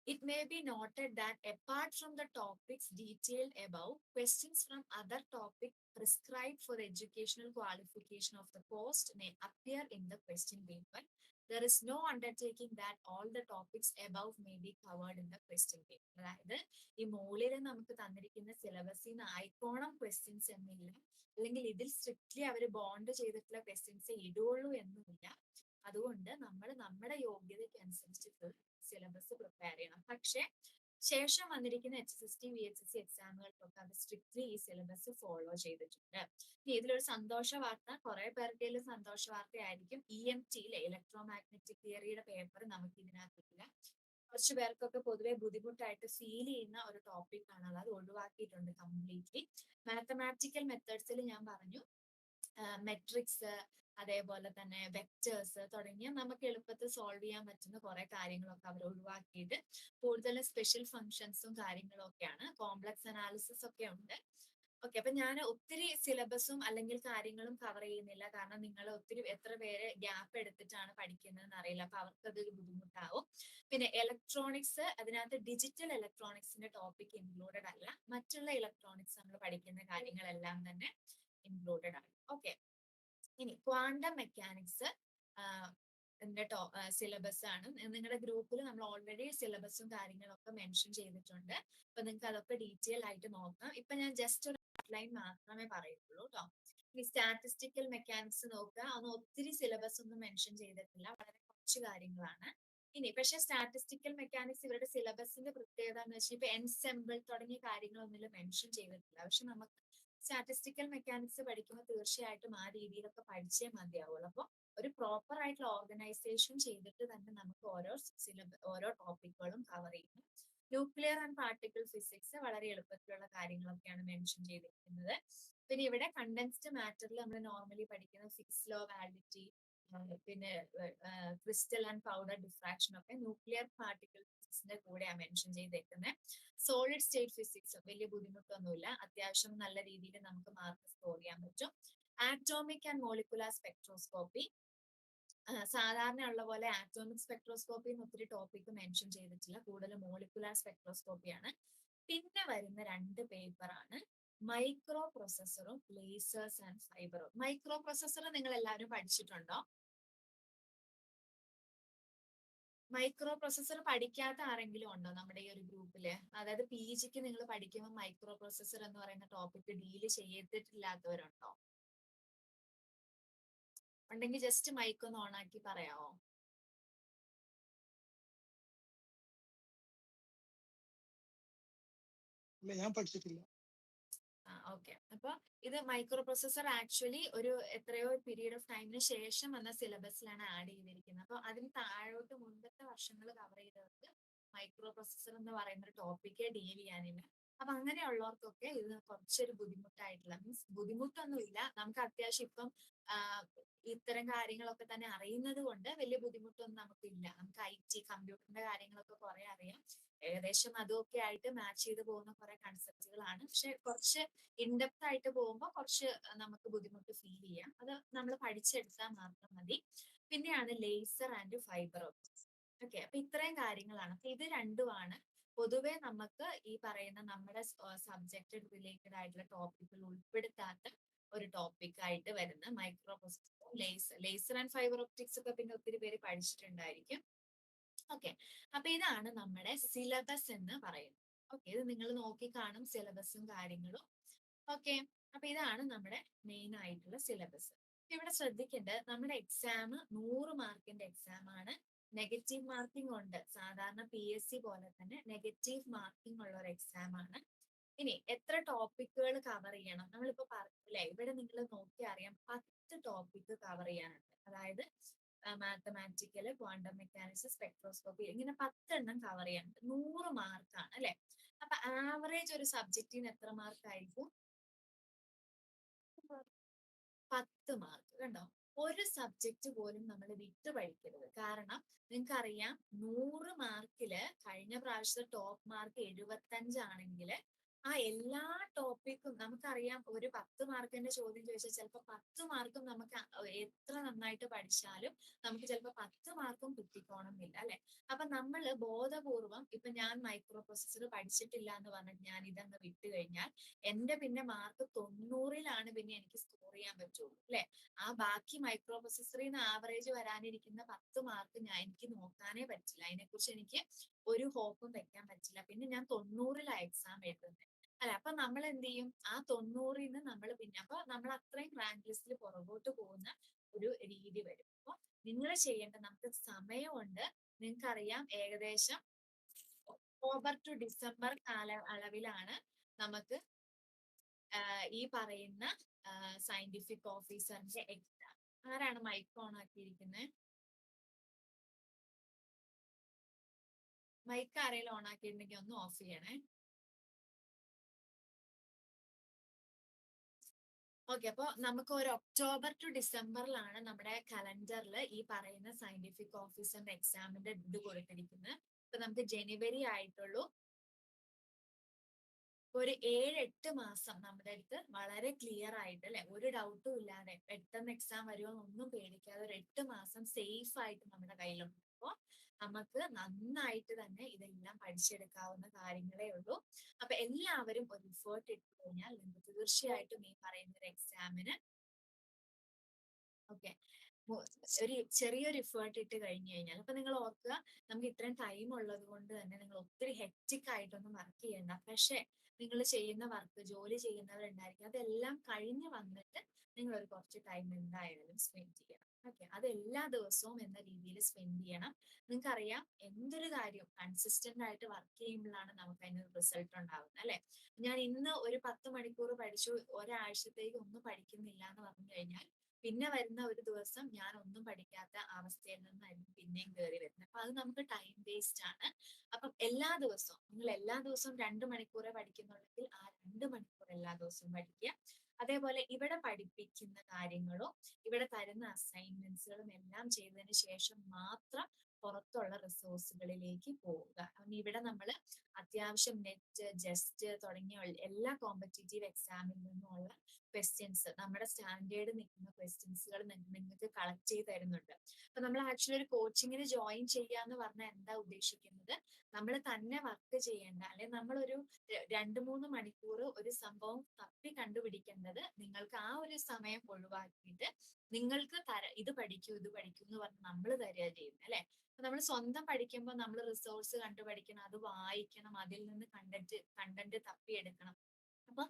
It may be noted that apart from the topics detailed above, questions from other topics prescribed for the educational qualification of the post may appear in the question paper. There is no undertaking that all the topics above may be covered in the question paper. അതായത് ഈ മുകളിൽ നമുക്ക് തന്നിരിക്കുന്ന സിലബസിൽ നിന്ന് ആയിക്കോണം questions എന്നില്ല, അല്ലെങ്കിൽ ഇതിൽ സ്ട്രിക്ട്ലി അവർ ബോണ്ട് ചെയ്തിട്ടുള്ള ക്വസ്റ്റ്യൻസ് ഇടുള്ളൂ എന്നുമില്ല. അതുകൊണ്ട് നമ്മൾ നമ്മുടെ യോഗ്യതയ്ക്ക് അനുസരിച്ചിട്ട് സിലബസ് പ്രിപ്പയർ ചെയ്യണം. പക്ഷെ ശേഷം വന്നിരിക്കുന്ന HSST VHSC എക്സാമുകൾക്കൊക്കെ അത് സ്ട്രിക്ട്ലി ഈ സിലബസ് ഫോളോ ചെയ്തിട്ടുണ്ട്. ഇതിലൊരു സന്തോഷ വാർത്ത, കുറെ പേർക്ക് സന്തോഷ വാർത്തയായിരിക്കും, EMTയിലെ ഇലക്ട്രോ മാഗ്നറ്റിക് തിയറിയുടെ പേപ്പർ നമുക്ക് ഇതിനകത്തില്ല. കുറച്ച് പേർക്കൊക്കെ പൊതുവെ ബുദ്ധിമുട്ടായിട്ട് ഫീൽ ചെയ്യുന്ന ഒരു ടോപ്പിക് ആണ്, അത് ഒഴിവാക്കിയിട്ടുണ്ട് കംപ്ലീറ്റ്ലി. മാത്തമാറ്റിക്കൽ മെത്തേഡ്സിൽ ഞാൻ പറഞ്ഞു മെട്രിക്സ്, അതേപോലെ തന്നെ വെക്ടേഴ്സ് തുടങ്ങിയ നമുക്ക് എളുപ്പത്തിൽ സോൾവ് ചെയ്യാൻ പറ്റുന്ന കുറെ കാര്യങ്ങളൊക്കെ അവർ ഒഴിവാക്കിയിട്ട് കൂടുതൽ സ്പെഷ്യൽ ഫങ്ഷൻസും കാര്യങ്ങളും ഒക്കെയാണ്. കോംപ്ലക്സ് അനാലിസിസ് ഒക്കെ ഉണ്ട്. ഓക്കെ, അപ്പൊ ഞാൻ ഒത്തിരി സിലബസും അല്ലെങ്കിൽ കാര്യങ്ങളും കവർ ചെയ്യുന്നില്ല, കാരണം നിങ്ങൾ ഒത്തിരി എത്ര പേര് ഗ്യാപ്പ് എടുത്തിട്ടാണ് പഠിക്കുന്നതെന്ന് അറിയില്ല. അപ്പൊ അവർക്ക് അതൊരു ബുദ്ധിമുട്ടാവും. പിന്നെ ഇലക്ട്രോണിക്സ്, അതിനകത്ത് ഡിജിറ്റൽ ഇലക്ട്രോണിക്സിന്റെ ടോപ്പിക് ഇൻക്ലൂഡഡ് അല്ല, മറ്റുള്ള ഇലക്ട്രോണിക്സ് നമ്മൾ പഠിക്കുന്ന കാര്യങ്ങളെല്ലാം തന്നെ ഇൻക്ലൂഡഡ് ആണ്. ഓക്കെ, ഇനി ക്വാണ്ടം മെക്കാനിക്സ് സിലബസ് ആണ്. നിങ്ങളുടെ ഗ്രൂപ്പിൽ നമ്മൾ ഓൾറെഡി സിലബസും കാര്യങ്ങളൊക്കെ മെൻഷൻ ചെയ്തിട്ടുണ്ട്. അപ്പൊ നിങ്ങൾക്ക് അതൊക്കെ ഡീറ്റെയിൽ ആയിട്ട് നോക്കാം. ഇപ്പൊ ഞാൻ ജസ്റ്റ് ഒരു ഔട്ട്ലൈൻ മാത്രമേ പറയുള്ളൂ കേട്ടോ. ഇനി സ്റ്റാറ്റിസ്റ്റിക്കൽ മെക്കാനിക്സ് നോക്കുക, അതൊന്നും ഒത്തിരി സിലബസ് ഒന്നും മെൻഷൻ ചെയ്തിട്ടില്ല, വളരെ കുറച്ച് കാര്യങ്ങളാണ്. ഇനി പക്ഷെ സ്റ്റാറ്റിസ്റ്റിക്കൽ മെക്കാനിക്സ് ഇവരുടെ സിലബസിന്റെ പ്രത്യേകത എന്ന് വെച്ചാൽ ഇപ്പൊ എൻസെമ്പിൾ തുടങ്ങിയ കാര്യങ്ങളൊന്നും മെൻഷൻ ചെയ്തിട്ടില്ല. പക്ഷെ നമുക്ക് സ്റ്റാറ്റിസ്റ്റിക്കൽ മെക്കാനിക്സ് പഠിക്കുമ്പോൾ തീർച്ചയായിട്ടും ആ രീതിയിലൊക്കെ പഠിച്ചേ മതിയാവുള്ളൂ. അപ്പോൾ ഒരു പ്രോപ്പർ ആയിട്ടുള്ള ഓർഗനൈസേഷൻ ചെയ്തിട്ട് തന്നെ നമുക്ക് ഓരോ ടോപ്പിക്കുകളും കവർ ചെയ്യണം. ന്യൂക്ലിയർ ആൻഡ് പാർട്ടിക്കിൾ ഫിസിക്സ് വളരെ എളുപ്പത്തിലുള്ള കാര്യങ്ങളൊക്കെയാണ് മെൻഷൻ ചെയ്തിരിക്കുന്നത്. പിന്നെ ഇവിടെ കണ്ടൻസ്ഡ് മാറ്ററിൽ നമ്മൾ നോർമലി പഠിക്കുന്ന ഫിക്സ് ലോ, വാലിഡിറ്റി, പിന്നെ ക്രിസ്റ്റൽ ആൻഡ് പൗഡർ ഡിഫ്രാക്ഷൻ ഒക്കെ ന്യൂക്ലിയർ പാർട്ടിക്കിൾ ഫിസിക്സിന്റെ കൂടെയാണ് മെൻഷൻ ചെയ്തേക്കുന്നത്. സോളിഡ് സ്റ്റേറ്റ് ഫിസിക്സ് വലിയ ബുദ്ധിമുട്ടൊന്നുമില്ല, അത്യാവശ്യം നല്ല രീതിയിൽ നമുക്ക് മാർക്ക് സ്കോർ ചെയ്യാൻ പറ്റും. ആറ്റോമിക് ആൻഡ് മോളിക്കുലാർ സ്പെക്ട്രോസ്കോപ്പി സാധാരണ ഉള്ള പോലെ ആറ്റോമിക് സ്പെക്ട്രോസ്കോപ്പി ഒത്തിരി ടോപ്പിക് മെൻഷൻ ചെയ്തിട്ടില്ല, കൂടുതൽ മോളിക്കുലാർ സ്പെക്ട്രോസ്കോപ്പിയാണ്. പിന്നെ വരുന്ന 2 പേപ്പറാണ് മൈക്രോ പ്രൊസസ്സറും ലേസേഴ്സ് ആൻഡ് ഫൈബറും. മൈക്രോ പ്രൊസസ്സർ നിങ്ങൾ എല്ലാവരും പഠിച്ചിട്ടുണ്ടോ? മൈക്രോ പ്രൊസസ്സർ പഠിക്കാത്ത ആരെങ്കിലും ഉണ്ടോ നമ്മുടെ ഈ ഒരു ഗ്രൂപ്പില്? അതായത് PGക്ക് നിങ്ങൾ പഠിക്കുമ്പോൾ മൈക്രോ പ്രൊസസ്സർ എന്ന് പറയുന്ന ടോപ്പിക് ഡീല് ചെയ്തിട്ടില്ലാത്തവരുണ്ടോ? ഉണ്ടെങ്കിൽ ജസ്റ്റ് മൈക്ക് ഒന്ന് ഓൺ ആക്കി പറയാമോ? ഇല്ല, ഞാൻ പഠിച്ചിട്ടില്ല. ഓക്കെ. അപ്പൊ ഇത് മൈക്രോ പ്രൊസസ്സർ ആക്ച്വലി ഒരു എത്രയോ പീരീഡ് ഓഫ് ടൈമിന് ശേഷം വന്ന സിലബസിലാണ് ആഡ് ചെയ്തിരിക്കുന്നത്. അപ്പൊ അതിന് താഴോട്ട് മുൻപത്തെ വർഷങ്ങൾ കവർ ചെയ്തവർക്ക് മൈക്രോ പ്രൊസസ്സർ എന്ന് പറയുന്ന ഒരു ടോപ്പിക്ക് ഡീൽ ചെയ്യാനില്ല. അപ്പൊ അങ്ങനെയുള്ളവർക്കൊക്കെ ഇത് കുറച്ചൊരു ബുദ്ധിമുട്ടായിട്ടുള്ള, മീൻസ് ബുദ്ധിമുട്ടൊന്നുമില്ല, നമുക്ക് അത്യാവശ്യം ഇപ്പം ഇത്തരം കാര്യങ്ങളൊക്കെ തന്നെ അറിയുന്നത് കൊണ്ട് വലിയ ബുദ്ധിമുട്ടൊന്നും നമുക്കില്ല. നമുക്ക് IT കമ്പ്യൂട്ടറിന്റെ കാര്യങ്ങളൊക്കെ കുറെ അറിയാം, ഏകദേശം അതൊക്കെ ആയിട്ട് മാച്ച് ചെയ്ത് പോകുന്ന കുറെ കൺസെപ്റ്റുകളാണ്. പക്ഷെ കുറച്ച് ഇൻഡെപ്ത് ആയിട്ട് പോകുമ്പോൾ കുറച്ച് നമുക്ക് ബുദ്ധിമുട്ട് ഫീൽ ചെയ്യാം. അത് നമ്മൾ പഠിച്ചെടുത്താൽ മാത്രം മതി. പിന്നെയാണ് laser and fibre optics. Okay, അപ്പൊ ഇത്രയും കാര്യങ്ങളാണ്. അപ്പൊ ഇത് രണ്ടുമാണ് പൊതുവെ നമുക്ക് ഈ പറയുന്ന നമ്മുടെ സബ്ജക്ട് റിലേറ്റഡ് ആയിട്ടുള്ള ടോപ്പിക്കുകൾ ഉൾപ്പെടുത്താത്ത ഒരു ടോപ്പിക് ആയിട്ട് വരുന്ന micro processor, laser and fibre optics ഒക്കെ പിന്നെ ഒത്തിരി പേര് പഠിച്ചിട്ടുണ്ടായിരിക്കും. ഓക്കെ, അപ്പൊ ഇതാണ് നമ്മുടെ സിലബസ് എന്ന് പറയുന്നത്. ഓക്കെ, ഇത് നിങ്ങൾ നോക്കി കാണും സിലബസും കാര്യങ്ങളും. ഓക്കെ, അപ്പൊ ഇതാണ് നമ്മുടെ മെയിൻ ആയിട്ടുള്ള സിലബസ്. ഇവിടെ ശ്രദ്ധിക്കേണ്ടത്, നമ്മുടെ എക്സാം 100 മാർക്കിന്റെ എക്സാം ആണ്. നെഗറ്റീവ് മാർക്കിംഗ് ഉണ്ട്, സാധാരണ PSC പോലെ തന്നെ നെഗറ്റീവ് മാർക്കിംഗ് ഉള്ള ഒരു എക്സാം ആണ്. ഇനി എത്ര ടോപ്പിക്കുകൾ കവർ ചെയ്യണം? നമ്മളിപ്പോ പറഞ്ഞില്ലേ, ഇവിടെ നിങ്ങൾ നോക്കി അറിയാം 10 ടോപ്പിക് കവർ ചെയ്യാനുണ്ട്. അതായത് മാത്തമാറ്റിക്കല്, ക്വാണ്ടം മെക്കാനിക്സ്, സ്പെക്ട്രോസ്കോപ്പി, ഇങ്ങനെ 10 എണ്ണം കവർ ചെയ്യാനുണ്ട്. 100 മാർക്കാണ് അല്ലെ? അപ്പൊ ആവറേജ് ഒരു സബ്ജക്റ്റിന് എത്ര മാർക്ക് ആയിരിക്കും? 10 മാർക്ക്. കണ്ടോ, ഒരു സബ്ജക്റ്റ് പോലും നമ്മൾ വിട്ടു പഠിക്കരുത്. കാരണം നിങ്ങൾക്കറിയാം 100 മാർക്കില് കഴിഞ്ഞ പ്രാവശ്യത്തെ ടോപ്പ് മാർക്ക് 75 ആണെങ്കിൽ ആ എല്ലാ ടോപ്പിക്കും നമുക്കറിയാം, ഒരു 10 മാർക്കിന്റെ ചോദ്യം ചോദിച്ചാൽ ചിലപ്പോൾ 10 മാർക്കും നമുക്ക് എത്ര നന്നായിട്ട് പഠിച്ചാലും നമുക്ക് ചിലപ്പോൾ 10 മാർക്കും കിട്ടിക്കോണമെന്നില്ല അല്ലെ? അപ്പൊ നമ്മൾ ബോധപൂർവം, ഇപ്പൊ ഞാൻ മൈക്രോ പ്രൊസസ്സർ പഠിച്ചിട്ടില്ല എന്ന് പറഞ്ഞിട്ട് ഞാൻ ഇതങ്ങ് വിട്ടു കഴിഞ്ഞാൽ എന്റെ പിന്നെ മാർക്ക് 90-ലാണ് പിന്നെ എനിക്ക് സ്കോർ ചെയ്യാൻ പറ്റുള്ളൂ അല്ലെ? ആ ബാക്കി മൈക്രോ പ്രൊസസ്സറിൽ നിന്ന് ആവറേജ് വരാനിരിക്കുന്ന 10 മാർക്ക് എനിക്ക് നോക്കാനേ പറ്റില്ല, അതിനെക്കുറിച്ച് എനിക്ക് ഒരു ഹോപ്പും വെക്കാൻ പറ്റില്ല. പിന്നെ ഞാൻ 90-ലാണ് എക്സാം എഴുതുന്നത് അല്ലെ? അപ്പൊ നമ്മൾ എന്ത് ചെയ്യും? ആ 90-ന് നമ്മൾ പിന്നെ അപ്പൊ നമ്മൾ അത്രയും റാങ്ക് ലിസ്റ്റിൽ പുറകോട്ട് പോകുന്ന ഒരു രീതി വരും. അപ്പൊ നിങ്ങൾ ചെയ്യേണ്ട, നമുക്ക് സമയമുണ്ട്, നിങ്ങൾക്കറിയാം ഏകദേശം ഒക്ടോബർ ടു ഡിസംബർ അളവിലാണ് നമുക്ക് ഈ പറയുന്ന സയന്റിഫിക് ഓഫീസറിന്റെ എക്സാം. ആരാണ് മൈക്ക് ഓൺ ആക്കിയിരിക്കുന്നത്? മൈക്ക് ആരെങ്കിലും ഓൺ ആക്കിയിട്ടുണ്ടെങ്കിൽ ഒന്ന് ഓഫ് ചെയ്യണേ. ഓക്കെ, അപ്പൊ നമുക്ക് ഒരു ഒക്ടോബർ ടു ഡിസംബറിലാണ് നമ്മുടെ കലണ്ടറിൽ ഈ പറയുന്ന സയന്റിഫിക് ഓഫീസറിന്റെ എക്സാമിന്റെ ഇത് കൊടുത്തിരിക്കുന്നത്. ഇപ്പൊ നമുക്ക് ജനുവരി ആയിട്ടുള്ളൂ. ഒരു 7-8 മാസം നമ്മുടെ അടുത്ത് വളരെ ക്ലിയർ ആയിട്ട് അല്ലെ, ഒരു ഡൗട്ടും ഇല്ലാതെ പെട്ടെന്ന് എക്സാം വരുമോ എന്നൊന്നും പേടിക്കാതെ ഒരു 8 മാസം സേഫ് ആയിട്ട് നമ്മുടെ കയ്യിലുണ്ട്. അപ്പോ നമുക്ക് നന്നായിട്ട് തന്നെ ഇതെല്ലാം പഠിച്ചെടുക്കാവുന്ന കാര്യങ്ങളേ ഉള്ളൂ. അപ്പൊ എല്ലാവരും ഒരു എഫേർട്ട് ഇട്ട് കഴിഞ്ഞാൽ നിങ്ങൾക്ക് തീർച്ചയായിട്ടും ഈ പറയുന്ന ഒരു എക്സാമിന് ഓക്കെ ഒരു ചെറിയൊരു എഫേർട്ട് ഇട്ട് കഴിഞ്ഞു കഴിഞ്ഞാൽ, അപ്പൊ നിങ്ങൾ ഓർക്കുക, നമുക്ക് ഇത്രയും ടൈം ഉള്ളത് കൊണ്ട് തന്നെ നിങ്ങൾ ഒത്തിരി ഹെക്റ്റിക് ആയിട്ടൊന്നും വർക്ക് ചെയ്യണ്ട. പക്ഷെ നിങ്ങൾ ചെയ്യുന്ന വർക്ക്, ജോലി ചെയ്യുന്നവരുണ്ടായിരിക്കും, അതെല്ലാം കഴിഞ്ഞ് വന്നിട്ട് നിങ്ങൾ ഒരു കുറച്ച് ടൈം എന്തായാലും സ്പെൻഡ് ചെയ്യണം. ഓക്കെ, അത് എല്ലാ ദിവസവും എന്ന രീതിയിൽ സ്പെൻഡ് ചെയ്യണം. നിങ്ങൾക്കറിയാം, എന്തൊരു കാര്യം കൺസിസ്റ്റന്റ് ആയിട്ട് വർക്ക് ചെയ്യുമ്പോഴാണ് നമുക്ക് അതിന് റിസൾട്ട് ഉണ്ടാവുന്നത് അല്ലെ? ഞാൻ ഇന്ന് ഒരു 10 മണിക്കൂർ പഠിച്ചു, ഒരാഴ്ചത്തേക്ക് ഒന്നും പഠിക്കുന്നില്ല എന്ന് പറഞ്ഞു കഴിഞ്ഞാൽ പിന്നെ വരുന്ന ഒരു ദിവസം ഞാൻ ഒന്നും പഠിക്കാത്ത അവസ്ഥയിൽ നിന്നായിരുന്നു പിന്നെയും കയറി വരുന്നത്. അപ്പൊ അത് നമുക്ക് ടൈം വേസ്റ്റ് ആണ്. അപ്പം എല്ലാ ദിവസവും, നിങ്ങൾ എല്ലാ ദിവസവും 2 മണിക്കൂറേ പഠിക്കുന്നുണ്ടെങ്കിൽ ആ 2 മണിക്കൂർ എല്ലാ ദിവസവും പഠിക്കുക. അതേപോലെ ഇവിടെ പഠിപ്പിക്കുന്ന കാര്യങ്ങളും ഇവിടെ തരുന്ന അസൈൻമെന്റ്സുകളും എല്ലാം ചെയ്തതിന് ശേഷം മാത്രം പുറത്തുള്ള റിസോഴ്സുകളിലേക്ക് പോവുക. കാരണം ഇവിടെ നമ്മൾ അത്യാവശ്യം നെറ്റ്, ജസ്റ്റ് തുടങ്ങിയ എല്ലാ കോമ്പറ്റേറ്റീവ് എക്സാമിൽ നിന്നുമുള്ള ക്വസ്റ്റ്യൻസ്, നമ്മുടെ സ്റ്റാൻഡേർഡ് നിൽക്കുന്ന ക്വസ്റ്റ്യൻസുകൾ നിങ്ങൾക്ക് കളക്ട് ചെയ്ത് തരുന്നുണ്ട്. അപ്പൊ നമ്മൾ ആക്ച്വലി ഒരു കോച്ചിങ്ങിന് ജോയിൻ ചെയ്യുക എന്ന് പറഞ്ഞാൽ എന്താ ഉദ്ദേശിക്കുന്നത്? നമ്മൾ തന്നെ വർക്ക് ചെയ്യേണ്ട, അല്ലെങ്കിൽ നമ്മളൊരു 2-3 മണിക്കൂർ ഒരു സംഭവം തപ്പി കണ്ടുപിടിക്കേണ്ടത് നിങ്ങൾക്ക് ആ ഒരു സമയം ഒഴിവാക്കിയിട്ട് നിങ്ങൾക്ക് ഇത് പഠിക്കൂ ഇത് പഠിക്കൂ എന്ന് പറഞ്ഞ് നമ്മൾ തരിക ചെയ്യുന്നത്, അല്ലെ? അപ്പൊ നമ്മൾ സ്വന്തം പഠിക്കുമ്പോൾ നമ്മൾ റിസോഴ്സ് കണ്ടുപഠിക്കണം, അത് വായിക്കണം, അതിൽ നിന്ന് കണ്ടന്റ് തപ്പിയെടുക്കണം. അപ്പൊ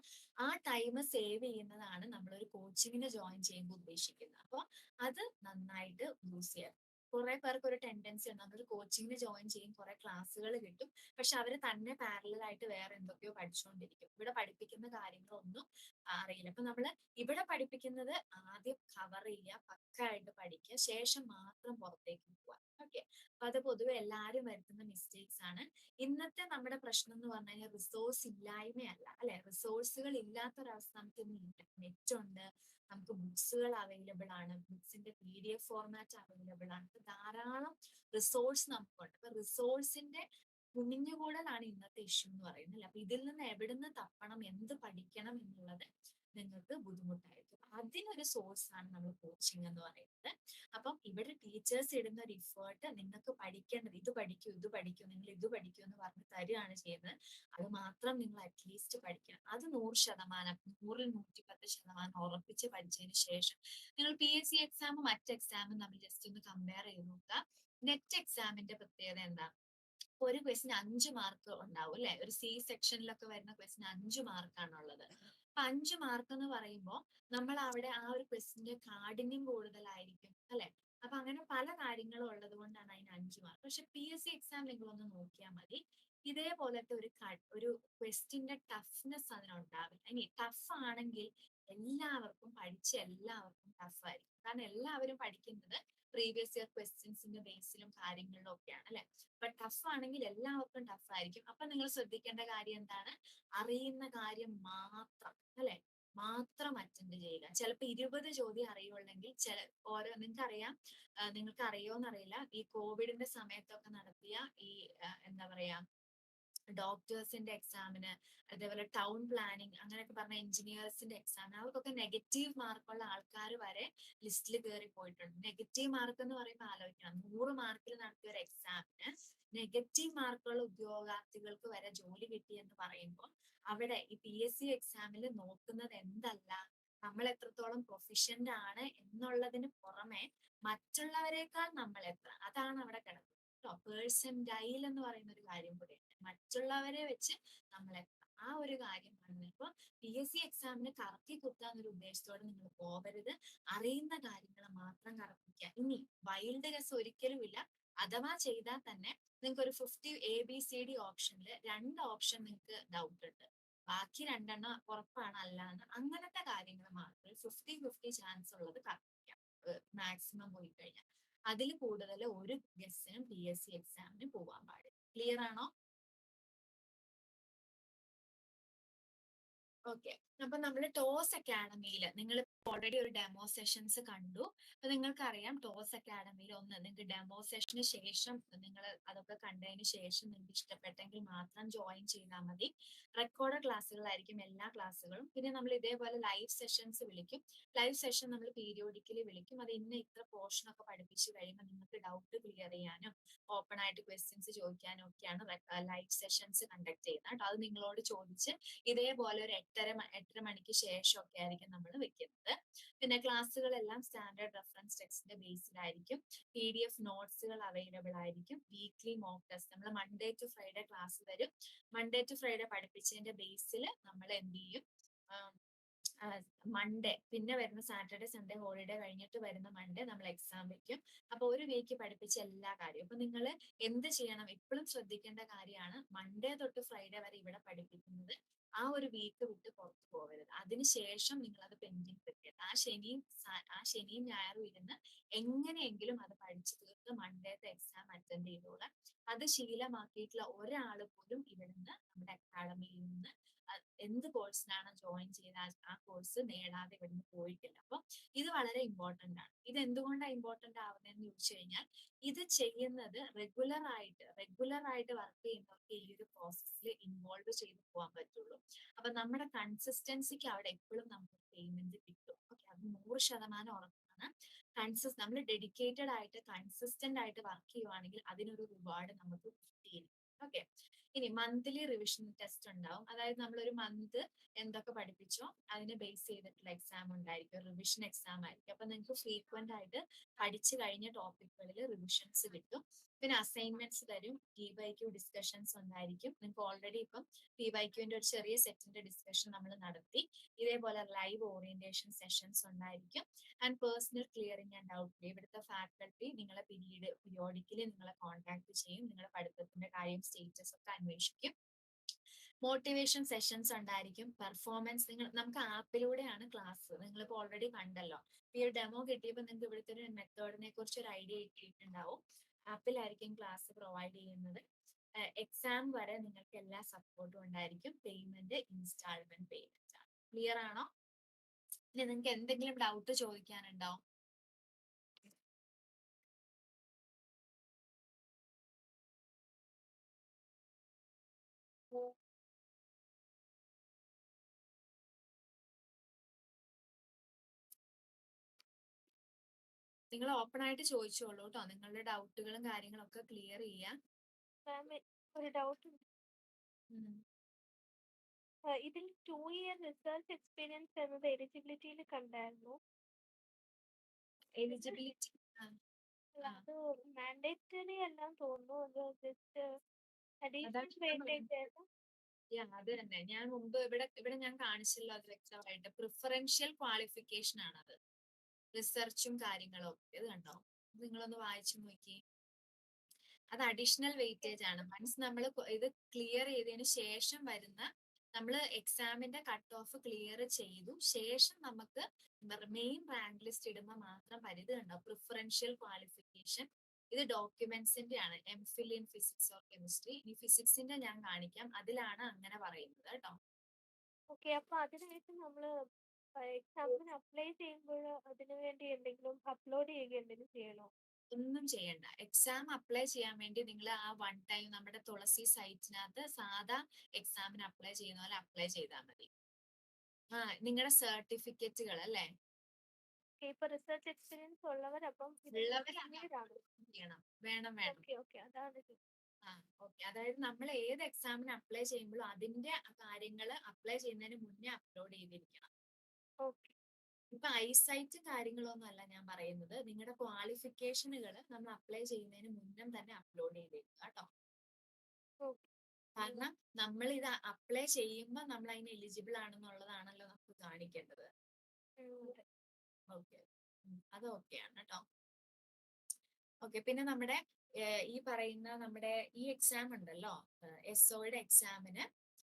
ആ ടൈം സേവ് ചെയ്യുന്നതാണ് നമ്മളൊരു കോച്ചിങ്ങിന് ജോയിൻ ചെയ്യുമ്പോൾ ഉദ്ദേശിക്കുന്നത്. അപ്പൊ അത് നന്നായിട്ട് യൂസ് ചെയ്യാം. കുറെ പേർക്ക് ഒരു ടെൻഡൻസി ഉണ്ട്, നമ്മളൊരു കോച്ചിങ്ങിന് ജോയിൻ ചെയ്യും, കുറെ ക്ലാസ്സുകൾ കിട്ടും, പക്ഷെ അവര് തന്നെ പാരലൽ ആയിട്ട് വേറെ എന്തൊക്കെയോ പഠിച്ചുകൊണ്ടിരിക്കും. ഇവിടെ പഠിപ്പിക്കുന്ന കാര്യങ്ങളൊന്നും അറിയില്ല. അപ്പൊ നമ്മള് ഇവിടെ പഠിപ്പിക്കുന്നത് ആദ്യം കവർ ചെയ്യുക, പക്കായിട്ട് പഠിക്കുക, ശേഷം മാത്രം പുറത്തേക്ക് പോവുക. ഓക്കെ, അപ്പൊ അത് പൊതുവെ എല്ലാവരും വരുത്തുന്ന മിസ്റ്റേക്സ് ആണ്. ഇന്നത്തെ നമ്മുടെ പ്രശ്നം എന്ന് പറഞ്ഞു കഴിഞ്ഞാൽ റിസോഴ്സ് ഇല്ലായ്മയല്ല, അല്ലെ? റിസോഴ്സുകൾ ഇല്ലാത്തൊരവസ്ഥ നമുക്ക് ഇന്നില്ല. നെറ്റ് ഉണ്ട്, നമുക്ക് ബുക്സുകൾ അവൈലബിൾ ആണ്, ബുക്സിന്റെ PDF ഫോർമാറ്റ് അവൈലബിൾ ആണ്, ധാരാളം റിസോഴ്സ് നമുക്കുണ്ട്. അപ്പൊ റിസോഴ്സിന്റെ കുമിഞ്ഞുകൂടലാണ് ഇന്നത്തെ ഇഷ്യൂ എന്ന് പറയുന്നത്. അപ്പൊ ഇതിൽ നിന്ന് എവിടുന്ന് തപ്പണം, എന്ത് പഠിക്കണം എന്നുള്ളത് നിങ്ങൾക്ക് ബുദ്ധിമുട്ടായിരിക്കും. അതിനൊരു സോഴ്സ് ആണ് നമ്മൾ കോച്ചിങ് എന്ന് പറയുന്നത്. അപ്പം ഇവിടെ ടീച്ചേഴ്സ് ഇടുന്ന ഒരു ഇഫേർട്ട് നിങ്ങൾക്ക് പഠിക്കേണ്ടത് ഇത് പഠിക്കൂ ഇത് പഠിക്കൂ, നിങ്ങൾ ഇത് പഠിക്കൂ എന്ന് പറഞ്ഞ് തരികയാണ് ചെയ്യുന്നത്. അത് മാത്രം നിങ്ങൾ അറ്റ്ലീസ്റ്റ് പഠിക്കണം. അത് 100%, 100-110% ഉറപ്പിച്ച് പഠിച്ചതിന് ശേഷം നിങ്ങൾ PSC എക്സാമും മറ്റ് എക്സാമും തമ്മിൽ ജസ്റ്റ് ഒന്ന് കമ്പയർ ചെയ്ത് നോക്കുക. നെറ്റ് എക്സാമിന്റെ പ്രത്യേകത എന്താ? ഒരു ക്വസ്റ്റിന് 5 മാർക്ക് ഉണ്ടാവും, അല്ലെ? ഒരു C സെക്ഷനിലൊക്കെ വരുന്ന ക്വസ്റ്റിന് 5 മാർക്കാണുള്ളത്. അപ്പൊ 5 മാർക്ക് എന്ന് പറയുമ്പോൾ നമ്മൾ അവിടെ ആ ഒരു ക്വസ്റ്റിന്റെ കാഠിന്യം കൂടുതലായിരിക്കും, അല്ലെ? അപ്പൊ അങ്ങനെ പല കാര്യങ്ങളും ഉള്ളത് കൊണ്ടാണ് അതിന് 5 മാർക്ക്. പക്ഷെ PSC എക്സാം നിങ്ങൾ ഒന്ന് നോക്കിയാൽ മതി, ഇതേപോലത്തെ ഒരു ക്വസ്റ്റിന്റെ ടഫ്നെസ് അതിനുണ്ടാവില്ല. ഇനി ടഫ് ആണെങ്കിൽ പഠിച്ച എല്ലാവർക്കും ടഫ് ആയിരിക്കും. കാരണം എല്ലാവരും പഠിക്കുന്നത് പ്രീവിയസ് ഇയർ ക്വസ്റ്റ്യൻസിന്റെ ബേസിലും കാര്യങ്ങളിലും ഒക്കെയാണ്, അല്ലെ? അപ്പൊ ടഫ് ആണെങ്കിൽ എല്ലാവർക്കും ടഫ് ആയിരിക്കും. അപ്പൊ നിങ്ങൾ ശ്രദ്ധിക്കേണ്ട കാര്യം എന്താണ്? അറിയുന്ന കാര്യം മാത്രം, അല്ലെ? മാത്രം അറ്റൻഡ് ചെയ്യുക. ചിലപ്പോൾ 20 ചോദ്യം അറിയുള്ളെങ്കിൽ നിങ്ങൾക്ക് അറിയോന്നറിയില്ല, ഈ കോവിഡിന്റെ സമയത്തൊക്കെ നടത്തിയ ഈ എന്താ പറയാ ഡോക്ടേഴ്സിന്റെ എക്സാമിന്, അതേപോലെ ടൗൺ പ്ലാനിങ് അങ്ങനെയൊക്കെ പറഞ്ഞ എഞ്ചിനീയേഴ്സിന്റെ എക്സാമിന്, അവർക്കൊക്കെ നെഗറ്റീവ് മാർക്കുള്ള ആൾക്കാർ വരെ ലിസ്റ്റിൽ കയറി പോയിട്ടുണ്ട്. നെഗറ്റീവ് മാർക്ക് എന്ന് പറയുമ്പോൾ ആലോചിക്കണം, 100 മാർക്കിൽ നടത്തിയ ഒരു എക്സാമിന് നെഗറ്റീവ് മാർക്കുള്ള ഉദ്യോഗാർത്ഥികൾക്ക് വരെ ജോലി കിട്ടി എന്ന് പറയുമ്പോൾ അവിടെ ഈ PSC എക്സാമിൽ നോക്കുന്നത് എന്തല്ല, നമ്മൾ എത്രത്തോളം പ്രൊഫിഷ്യന്റ് ആണ് എന്നുള്ളതിന് പുറമെ മറ്റുള്ളവരെക്കാൾ നമ്മൾ എത്ര, അതാണ് അവിടെ കിടക്കുന്നത് കേട്ടോ. പേഴ്സൻറ്റൈൽ എന്ന് പറയുന്ന ഒരു കാര്യം കൂടി, മറ്റുള്ളവരെ വെച്ച് നമ്മൾ എത്ര, ആ ഒരു കാര്യമാണ്. ഇപ്പൊ PSC എക്സാമിന് കറക്കി കുത്താന്നൊരു ഉദ്ദേശത്തോടെ നിങ്ങൾ പോകരുത്. അറിയുന്ന കാര്യങ്ങൾ മാത്രം കറപ്പിക്കുക. ഇനി വൈൽഡ് ഗസ് ഒരിക്കലും ഇല്ല. അഥവാ ചെയ്താൽ തന്നെ നിങ്ങൾക്ക് ഒരു 50 ABCD ഓപ്ഷനിൽ 2 ഓപ്ഷൻ നിങ്ങൾക്ക് ഡൗട്ട് ഉണ്ട്, ബാക്കി 2 ഉറപ്പാണ് അല്ലാന്ന്. അങ്ങനത്തെ കാര്യങ്ങൾ മാത്രമേ 50-50 ചാൻസ് ഉള്ളത് കറപ്പിക്കാം, മാക്സിമം പോയി കഴിഞ്ഞാൽ. അതിൽ കൂടുതൽ ഒരു ഗസ്സിനും PSC എക്സാമിന് പോവാൻ പാടില്ല. ക്ലിയർ ആണോ? ഓക്കെ, അപ്പൊ നമ്മൾ ടോസ് അക്കാഡമിയിൽ നിങ്ങൾ ഓൾറെഡി ഒരു ഡെമോ സെഷൻസ് കണ്ടു. അപ്പൊ നിങ്ങൾക്കറിയാം ടോസ് അക്കാഡമിയിൽ നിങ്ങൾക്ക് ഡെമോ സെഷന് ശേഷം നിങ്ങൾ അതൊക്കെ കണ്ടതിന് ശേഷം നിങ്ങൾക്ക് ഇഷ്ടപ്പെട്ടെങ്കിൽ മാത്രം ജോയിൻ ചെയ്താൽ മതി. റെക്കോർഡ് ക്ലാസ്സുകളായിരിക്കും എല്ലാ ക്ലാസ്സുകളും. പിന്നെ നമ്മൾ ഇതേപോലെ ലൈവ് സെഷൻസ് വിളിക്കും. ലൈവ് സെഷൻ നമ്മൾ പീരിയോഡിക്കലി വിളിക്കും. അത് ഇത്ര പോർഷൻ ഒക്കെ പഠിപ്പിച്ചു കഴിയുമ്പോൾ നിങ്ങൾക്ക് ഡൗട്ട് ക്ലിയർ ചെയ്യാനും ഓപ്പൺ ആയിട്ട് ക്വസ്റ്റ്യൻസ് ചോദിക്കാനും ഒക്കെയാണ് ലൈവ് സെഷൻസ് കണ്ടക്ട് ചെയ്യുന്നത് കേട്ടോ. അത് നിങ്ങളോട് ചോദിച്ച് ഇതേപോലെ ഒരു 8:30 മണിക്ക് ശേഷമൊക്കെ ആയിരിക്കും നമ്മൾ വെക്കുന്നത്. പിന്നെ ക്ലാസ്സുകളെല്ലാം സ്റ്റാൻഡേർഡ് റെഫറൻസ് ടെക്സ്റ്റിന്റെ ബേസിലായിരിക്കും. PDF നോട്ട്സുകൾ അവൈലബിൾ ആയിരിക്കും. വീക്ക്ലി മോക്ക് ടെസ്റ്റ്, നമ്മൾ മൺഡേ ടു ഫ്രൈഡേ ക്ലാസ് വരും. മൺഡേ ടു ഫ്രൈഡേ പഠിപ്പിച്ചതിന്റെ ബേസിൽ നമ്മൾ എന്ത് ചെയ്യും, മൺഡേ പിന്നെ വരുന്ന സാറ്റർഡേ സൺഡേ ഹോളിഡേ കഴിഞ്ഞിട്ട് വരുന്ന മൺഡേ നമ്മൾ എക്സാം വെക്കും. അപ്പൊ ഒരു വീക്ക് പഠിപ്പിച്ച എല്ലാ കാര്യവും. അപ്പൊ നിങ്ങൾ എന്ത് ചെയ്യണം, എപ്പോഴും ശ്രദ്ധിക്കേണ്ട കാര്യമാണ്, മൺഡേ തൊട്ട് ഫ്രൈഡേ വരെ ഇവിടെ പഠിപ്പിക്കുന്നത് ആ ഒരു വീക്ക് വിട്ട് പുറത്തു പോകരുത്. അതിനുശേഷം നിങ്ങൾ അത് പെൻഡിങ് വെക്കരുത്. ആ ശനിയും ഞായറും ഇരുന്ന് എങ്ങനെയെങ്കിലും അത് പഠിച്ചു തീർത്ത് മൺഡേത്തെ എക്സാം അറ്റൻഡ് ചെയ്തോളാം. അത് ശീലമാക്കിയിട്ടുള്ള ഒരാൾ പോലും ഇവിടുന്ന് നമ്മുടെ അക്കാഡമിയിൽ നിന്ന് എന്ത് കോഴ്സിനാണ് ജോയിൻ ചെയ്ത ആ കോഴ്സ് നേടാതെ ഇവിടുന്ന് പോയിട്ടില്ല. അപ്പൊ ഇത് വളരെ ഇമ്പോർട്ടന്റ് ആണ്. ഇത് എന്തുകൊണ്ടാണ് ഇമ്പോർട്ടന്റ് ആവുന്നതെന്ന് ചോദിച്ചു കഴിഞ്ഞാൽ ഇത് ചെയ്യുന്നത് റെഗുലർ ആയിട്ട് വർക്ക് ചെയ്യുന്നവർക്ക് ഈ ഒരു പ്രോസസ്സിൽ ഇൻവോൾവ് ചെയ്ത് പോകാൻ പറ്റുള്ളൂ. അപ്പൊ നമ്മുടെ കൺസിസ്റ്റൻസിക്ക് അവിടെ എപ്പോഴും നമുക്ക് പേയ്മെന്റ് കിട്ടും. ഓക്കെ, അത് 100% ഉറപ്പാണ്. നമ്മൾ ഡെഡിക്കേറ്റഡ് ആയിട്ട് കൺസിസ്റ്റന്റ് ആയിട്ട് വർക്ക് ചെയ്യുവാണെങ്കിൽ അതിനൊരു റിവാർഡ് നമുക്ക് കിട്ടിയിരിക്കും. ഓക്കെ, ഇനി മന്ത്ലി റിവിഷൻ ടെസ്റ്റ് ഉണ്ടാവും. അതായത് നമ്മളൊരു മന്ത് എന്തൊക്കെ പഠിപ്പിച്ചോ അതിനെ ബേസ് ചെയ്തിട്ടുള്ള എക്സാം ഉണ്ടായിരിക്കും, റിവിഷൻ എക്സാം ആയിരിക്കും. അപ്പൊ നിങ്ങൾക്ക് ഫ്രീക്വന്റ് ആയിട്ട് പഠിച്ചു കഴിഞ്ഞ ടോപ്പിക്കുകളിൽ റിവിഷൻസ് കിട്ടും. പിന്നെ അസൈൻമെന്റ്സ് തരും, PYQ ഡിസ്കഷൻസ് ഉണ്ടായിരിക്കും. നിങ്ങൾക്ക് ഓൾറെഡി ഇപ്പം PYQന്റെ ഒരു ചെറിയ സെറ്റിന്റെ ഡിസ്കഷൻ നമ്മൾ നടത്തി. ഇതേപോലെ ലൈവ് ഓറിയന്റേഷൻ സെഷൻസ് ഉണ്ടായിരിക്കും. And personal clearing and doubt clear. ഇവിടുത്തെ ഫാക്കൽറ്റി നിങ്ങളെ പീരിയോഡിക്കലി നിങ്ങളെ കോൺടാക്ട് ചെയ്യും, നിങ്ങളുടെ പഠിത്തത്തിന്റെ കാര്യം സ്റ്റേറ്റസ് ഒക്കെ അന്വേഷിക്കും. മോട്ടിവേഷൻ സെഷൻസ് ഉണ്ടായിരിക്കും. പെർഫോമൻസ് നമുക്ക് ആപ്പിലൂടെയാണ് ക്ലാസ്. നിങ്ങളിപ്പോൾ ഓൾറെഡി കണ്ടല്ലോ, ഈ ഒരു ഡെമോ കിട്ടിയപ്പോൾ നിങ്ങൾക്ക് ഇവിടുത്തെ ഒരു മെത്തേഡിനെ കുറിച്ച് ഒരു ഐഡിയ കിട്ടിയിട്ടുണ്ടാവും. ആപ്പിലായിരിക്കും ക്ലാസ് പ്രൊവൈഡ് ചെയ്യുന്നത്. എക്സാം വരെ നിങ്ങൾക്ക് എല്ലാ സപ്പോർട്ടും ഉണ്ടായിരിക്കും. പേയ്മെന്റ് ഇൻസ്റ്റാൾമെന്റ് പേയ്മെന്റ് ആണ്. ക്ലിയർ ആണോ? ഇനി നിങ്ങൾക്ക് എന്തെങ്കിലും ഡൗട്ട് ചോദിക്കാനുണ്ടോ? നിങ്ങൾ ഓപ്പൺ ആയിട്ട് ചോദിച്ചോളൂ കേട്ടോ. നിങ്ങളുടെ ഡൗട്ടുകളും കാര്യങ്ങളും ഒക്കെ ക്ലിയർ ചെയ്യാം. മാം, ഒരു ഡൗട്ട് ഉണ്ട്. ഉം. ഇതിൽ 2 ഇയർ റിസർച്ച് എക്സ്പീരിയൻസ് എന്നത് എലിജിബിലിറ്റിയിൽ കണ്ടായിരുന്നു. എലിജിബിലിറ്റി അത് മാൻഡേറ്ററി എല്ലാം തോന്നുന്നു. അത് ജസ്റ്റ് അഡീഷണൽ അതാണ് ഞാൻ വെയിറ്റേജ് ആയിരുന്നു. അത് തന്നെ ഞാൻ മുമ്പ് ഇവിടെ ഞാൻ കാണിച്ചല്ലോ, അത് വ്യക്തമായിട്ട് പ്രിഫറൻഷ്യൽ ക്വാളിഫിക്കേഷൻ ആണ് അത്. റിസർച്ചും കാര്യങ്ങളും ഒക്കെ ഇത് കണ്ടോ, നിങ്ങളൊന്ന് വായിച്ചു നോക്കി. അത് അഡീഷണൽ വെയിറ്റേജ് ആണ്. മീൻസ് നമ്മൾ ഇത് ക്ലിയർ ചെയ്തതിന് ശേഷം വരുന്ന, നമ്മൾ എക്സാമിന്റെ കട്ട് ഓഫ് ക്ലിയർ ചെയ്തു ശേഷം നമുക്ക് മെയിൻ റാങ്ക് ലിസ്റ്റ് ഇടുമ്പോൾ മാത്രം പരിധി കണ്ടോ, പ്രിഫറൻഷ്യൽ ക്വാളിഫിക്കേഷൻ. ഇത് ഡോക്യുമെന്റ്സിന്റെ ആണ്, MPhil in physics or chemistry. ഇനി ഫിസിക്സിന്റെ ഞാൻ കാണിക്കാം, അതിലാണ് അങ്ങനെ പറയുന്നത് കേട്ടോ. ഓക്കെ, അപ്പൊ അതിനായിട്ട് നമ്മള് എക്സാമിന് അപ്ലൈ ചെയ്യുമ്പോൾ അതിനു വേണ്ടി എന്തെങ്കിലും അപ്ലോഡ് ചെയ്യുക എന്തെങ്കിലും ചെയ്യണോ? ഒന്നും ചെയ്യണ്ട. എക്സാം അപ്ലൈ ചെയ്യാൻ വേണ്ടി നിങ്ങൾ ആ വൺ ടൈം നമ്മുടെ തുളസി സൈറ്റിനകത്ത് സാധാ എക്സാമിന് അപ്ലൈ ചെയ്യുന്ന പോലെ അപ്ലൈ ചെയ്താൽ മതി. നിങ്ങളുടെ സർട്ടിഫിക്കറ്റുകൾ അല്ലേ, ഇപ്പൊ റിസർച്ച് എക്സ്പീരിയൻസ് ഉള്ളവർ അപ്പം ചെയ്യണം. വേണം. ഓക്കെ അതാണ് ഇത്. ഓക്കെ, അതായത് നമ്മൾ ഏത് എക്സാമിന് അപ്ലൈ ചെയ്യുമ്പോഴും അതിന്റെ കാര്യങ്ങൾ അപ്ലൈ ചെയ്യുന്നതിന് മുന്നേ അപ്ലോഡ് ചെയ്തിരിക്കണം. ഓക്കെ. ഇപ്പൊ ഐസൈറ്റും കാര്യങ്ങളൊന്നും അല്ല ഞാൻ പറയുന്നത്, നിങ്ങളുടെ ക്വാളിഫിക്കേഷനുകൾ നമ്മൾ അപ്ലൈ ചെയ്യുന്നതിന് മുന്നേ തന്നെ അപ്ലോഡ് ചെയ്തേക്കുക കേട്ടോ. ഓക്കെ. കാരണം നമ്മൾ ഇത് അപ്ലൈ ചെയ്യുമ്പോൾ നമ്മൾ അതിന് എലിജിബിൾ ആണെന്നുള്ളതാണല്ലോ നമുക്ക് കാണിക്കേണ്ടത്. ഓക്കെ, അത് ഓക്കെയാണ് കേട്ടോ. ഓക്കെ, പിന്നെ നമ്മുടെ ഈ പറയുന്ന നമ്മുടെ ഈ എക്സാം ഉണ്ടല്ലോ, SOയുടെ എക്സാമിന്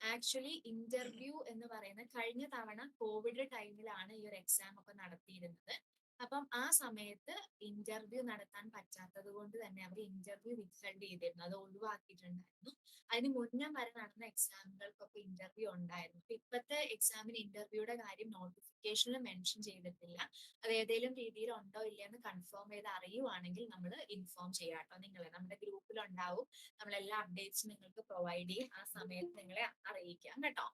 ആക്ച്വലി ഇന്റർവ്യൂ എന്ന് പറയുന്ന കഴിഞ്ഞ തവണ കോവിഡ് ടൈമിലാണ് ഈ ഒരു എക്സാം ഒക്കെ നടത്തിയിരുന്നത്. അപ്പം ആ സമയത്ത് ഇന്റർവ്യൂ നടത്താൻ പറ്റാത്തത് കൊണ്ട് തന്നെ അവർ ഇന്റർവ്യൂ വിത്ത്ഹെൽഡ് ചെയ്തിരുന്നു, അത് ഒഴിവാക്കിയിട്ടുണ്ടായിരുന്നു. അതിന് മുന്നേ വരെ നടന്ന എക്സാമുകൾക്കൊക്കെ ഇന്റർവ്യൂ ഉണ്ടായിരുന്നു. ഇപ്പോഴത്തെ എക്സാമിന് ഇന്റർവ്യൂയുടെ കാര്യം നോട്ടിഫിക്കേഷനിൽ മെൻഷൻ ചെയ്തിട്ടില്ല. അത് ഏതെങ്കിലും രീതിയിൽ ഉണ്ടോ ഇല്ലയെന്ന് കൺഫേം ചെയ്ത് അറിയുവാണെങ്കിൽ നമ്മൾ ഇൻഫോം ചെയ്യാം കേട്ടോ. നിങ്ങളെ നമ്മുടെ ഗ്രൂപ്പിൽ ഉണ്ടാവും, നമ്മളെല്ലാ അപ്ഡേറ്റ്സും നിങ്ങൾക്ക് പ്രൊവൈഡ് ചെയ്യും. ആ സമയത്ത് നിങ്ങളെ അറിയിക്കാം കേട്ടോ.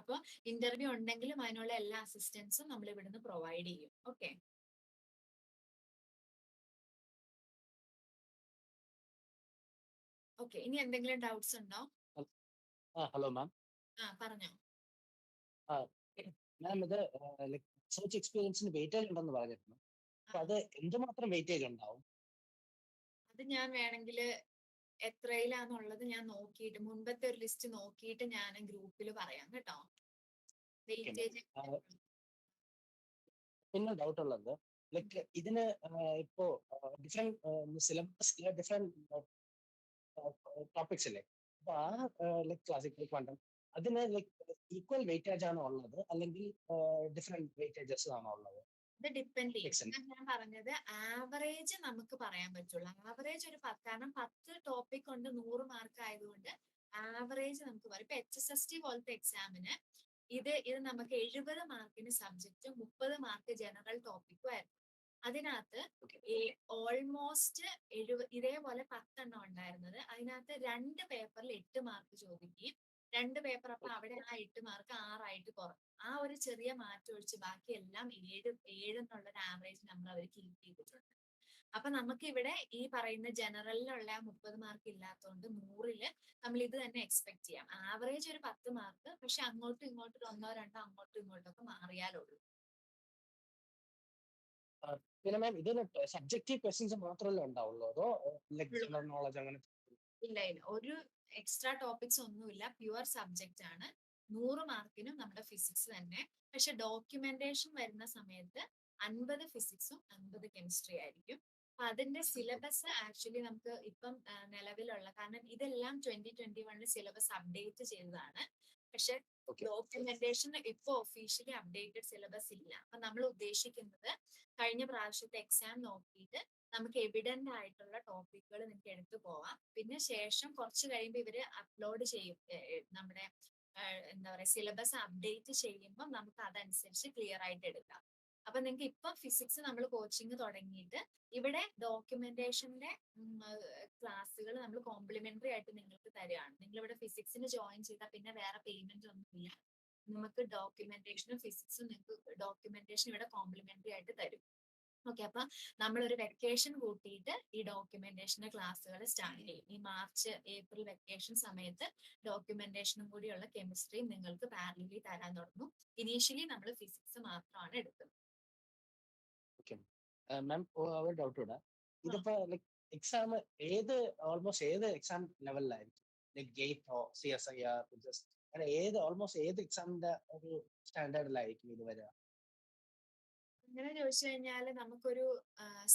അപ്പോൾ ഇന്റർവ്യൂ ഉണ്ടെങ്കിലും അതിനുള്ള എല്ലാ അസിസ്റ്റൻസും നമ്മൾ ഇവിടുന്ന് പ്രൊവൈഡ് ചെയ്യും. ഓക്കെ, ഇനി എന്തെങ്കിലും ഡൗട്ട്സ് ഉണ്ടോ? Hello ma'am. പറഞ്ഞോ. മാം, ഇത് റിസർച്ച് എക്സ്പീരിയൻസിന് വെയിറ്റേജ് ഉണ്ടെന്ന് പറഞ്ഞിരുന്നു. അപ്പൊ അത് എന്തുമാത്രം വെയിറ്റേജ് ഉണ്ടാവും? അത് ഞാൻ വേണമെങ്കിൽ എത്രയിലാന്നുള്ളത് ഞാൻ നോക്കിയിട്ട് മുൻപത്തെ ഒരു ലിസ്റ്റ് നോക്കിയിട്ട് ഞാൻ ഗ്രൂപ്പിൽ പറയാം കേട്ടോ. വെയിറ്റേജ് പിന്നെ ഡൗട്ട് ഉള്ളത്, ഇതിന് ഇപ്പോ ഡിഫറെന്റ് സിലബസ്, ഡിഫറെന്റ് ടോപ്പിക്സ് അല്ലേ? അപ്പൊ ആ ക്ലാസിക്കൽ ക്വാണ്ടം അതിന് ഈക്വൽ വെയിറ്റേജ് ആണോ ഉള്ളത്, അല്ലെങ്കിൽ ഡിഫറെന്റ് വെയിറ്റേജസ് ആണോ ഉള്ളത്? ഇത് ഡിപ്പെൻഡ് ചെയ്യും. ഞാൻ പറഞ്ഞത് ആവറേജ് നമുക്ക് പറയാൻ പറ്റുള്ളൂ. ആവറേജ് ഒരു 10, കാരണം 10 ടോപ്പിക് കൊണ്ട് 100 മാർക്ക് ആയതുകൊണ്ട് ആവറേജ് നമുക്ക് പറയും. ഇപ്പൊ HSST പോലത്തെ എക്സാമിന് ഇത് നമുക്ക് 70 മാർക്കിന് സബ്ജക്റ്റും 30 മാർക്ക് ജനറൽ ടോപ്പിക്കും ആയിരുന്നു. അതിനകത്ത് Okay. ഈ ഓൾമോസ്റ്റ് ഇതേപോലെ 10 ഉണ്ടായിരുന്നത്. അതിനകത്ത് 2 പേപ്പറിൽ 8 മാർക്ക് ചോദിക്കുകയും 2 പേപ്പർ അപ്പൊ അവിടെ ആ 8 മാർക്ക് 6 ആയിട്ട് കുറഞ്ഞു. ആ ഒരു ചെറിയ മാറ്റം ഒഴിച്ച് ബാക്കി എല്ലാം 7 എന്നുള്ള ഒരു ആവറേജ് നമ്മൾ അവർ കീപ്പ് ചെയ്തിട്ടുണ്ട്. അപ്പൊ നമുക്ക് ഇവിടെ ഈ പറയുന്ന ജനറലിലുള്ള 30 മാർക്ക് ഇല്ലാത്തതുകൊണ്ട് 100-ല് നമ്മൾ ഇത് തന്നെ എക്സ്പെക്ട് ചെയ്യാം. ആവറേജ് ഒരു 10 മാർക്ക്, പക്ഷെ അങ്ങോട്ടും ഇങ്ങോട്ടും 1-2 അങ്ങോട്ടും ഇങ്ങോട്ടും ഒക്കെ മാറിയാലുള്ളൂ. പിന്നെ മാം ഇതിന് സബ്ജക്റ്റീവ് ക്വസ്റ്റ്യൻസ് മാത്രമല്ലേ ഉണ്ടാവുള്ളൂ, അതോ ലൈക് ജനറൽ നോളജ് അങ്ങനെ? ഇല്ല, ഒരു എക്സ്ട്രാ ടോപ്പിക്സ് ഒന്നുമില്ല, പ്യുവർ സബ്ജക്റ്റ് ആണ്. 100 മാർക്കിനും നമ്മുടെ ഫിസിക്സ് തന്നെ. പക്ഷെ ഡോക്യുമെന്റേഷൻ വരുന്ന സമയത്ത് 50 ഫിസിക്സും 50 കെമിസ്ട്രി ആയിരിക്കും. അപ്പൊ അതിന്റെ സിലബസ് ആക്ച്വലി നമുക്ക് ഇപ്പം നിലവിലുള്ള, കാരണം ഇതെല്ലാം 2021 സിലബസ് അപ്ഡേറ്റ് ചെയ്തതാണ്. പക്ഷെ ഡോക്യുമെന്റേഷൻ ഇപ്പൊ ഒഫീഷ്യലി അപ്ഡേറ്റഡ് സിലബസ് ഇല്ല. അപ്പൊ നമ്മൾ ഉദ്ദേശിക്കുന്നത് കഴിഞ്ഞ പ്രാവശ്യത്തെ എക്സാം നോക്കിയിട്ട് നമുക്ക് എവിഡന്റ് ആയിട്ടുള്ള ടോപ്പിക്കുകൾ നിങ്ങൾക്ക് എടുത്തു പോവാം. പിന്നെ ശേഷം കുറച്ച് കഴിയുമ്പോൾ ഇവര് അപ്ലോഡ് ചെയ്യും, നമ്മുടെ എന്താ പറയാ സിലബസ് അപ്ഡേറ്റ് ചെയ്യുമ്പോൾ നമുക്ക് അതനുസരിച്ച് ക്ലിയർ ആയിട്ട് എടുക്കാം. അപ്പൊ നിങ്ങൾക്ക് ഇപ്പൊ ഫിസിക്സ് നമ്മൾ കോച്ചിങ് തുടങ്ങിയിട്ട് ഇവിടെ ഡോക്യുമെന്റേഷന്റെ ക്ലാസ്സുകൾ നമ്മൾ കോംപ്ലിമെന്ററി ആയിട്ട് നിങ്ങൾക്ക് തരികയാണ്. നിങ്ങൾ ഇവിടെ ഫിസിക്സിന് ജോയിൻ ചെയ്താൽ പിന്നെ വേറെ പേയ്മെന്റ് ഒന്നുമില്ല. നമുക്ക് ഡോക്യുമെന്റേഷനും ഫിസിക്സും നിങ്ങൾക്ക് ഡോക്യുമെന്റേഷൻ ഇവിടെ കോംപ്ലിമെന്ററി ആയിട്ട് തരും. ഓക്കെ, അപ്പൊ നമ്മളൊരു വെക്കേഷൻ കൂട്ടിയിട്ട് ഈ ഡോക്യുമെന്റേഷന്റെ ക്ലാസ്സുകൾ സ്റ്റാർട്ട് ചെയ്യും. ഈ മാർച്ച് ഏപ്രിൽ വെക്കേഷൻ സമയത്ത് ഡോക്യുമെന്റേഷനും കൂടിയുള്ള കെമിസ്ട്രി നിങ്ങൾക്ക് പാരലി തരാൻ തുടങ്ങും. ഇനീഷ്യലി നമ്മൾ ഫിസിക്സ് മാത്രമാണ് എടുക്കുന്നത്. ഓക്കെ മാം, ഒരു ഡൗട്ട് കൂടെ. ഇതിപ്പോ ലൈക് എക്സാം ഓൾമോസ്റ്റ് ഏത് എക്സാം ലെവലിലായിരിക്കും? ലൈക് ഗേറ്റോ CSIR ജസ്റ്റ് അങ്ങനെ ഓൾമോസ്റ്റ് ഏത് എക്സാമിന്റെ ഒരു സ്റ്റാൻഡേർഡിലായിരിക്കും ഇത് വരിക? അങ്ങനെ ചോദിച്ചു കഴിഞ്ഞാൽ നമുക്കൊരു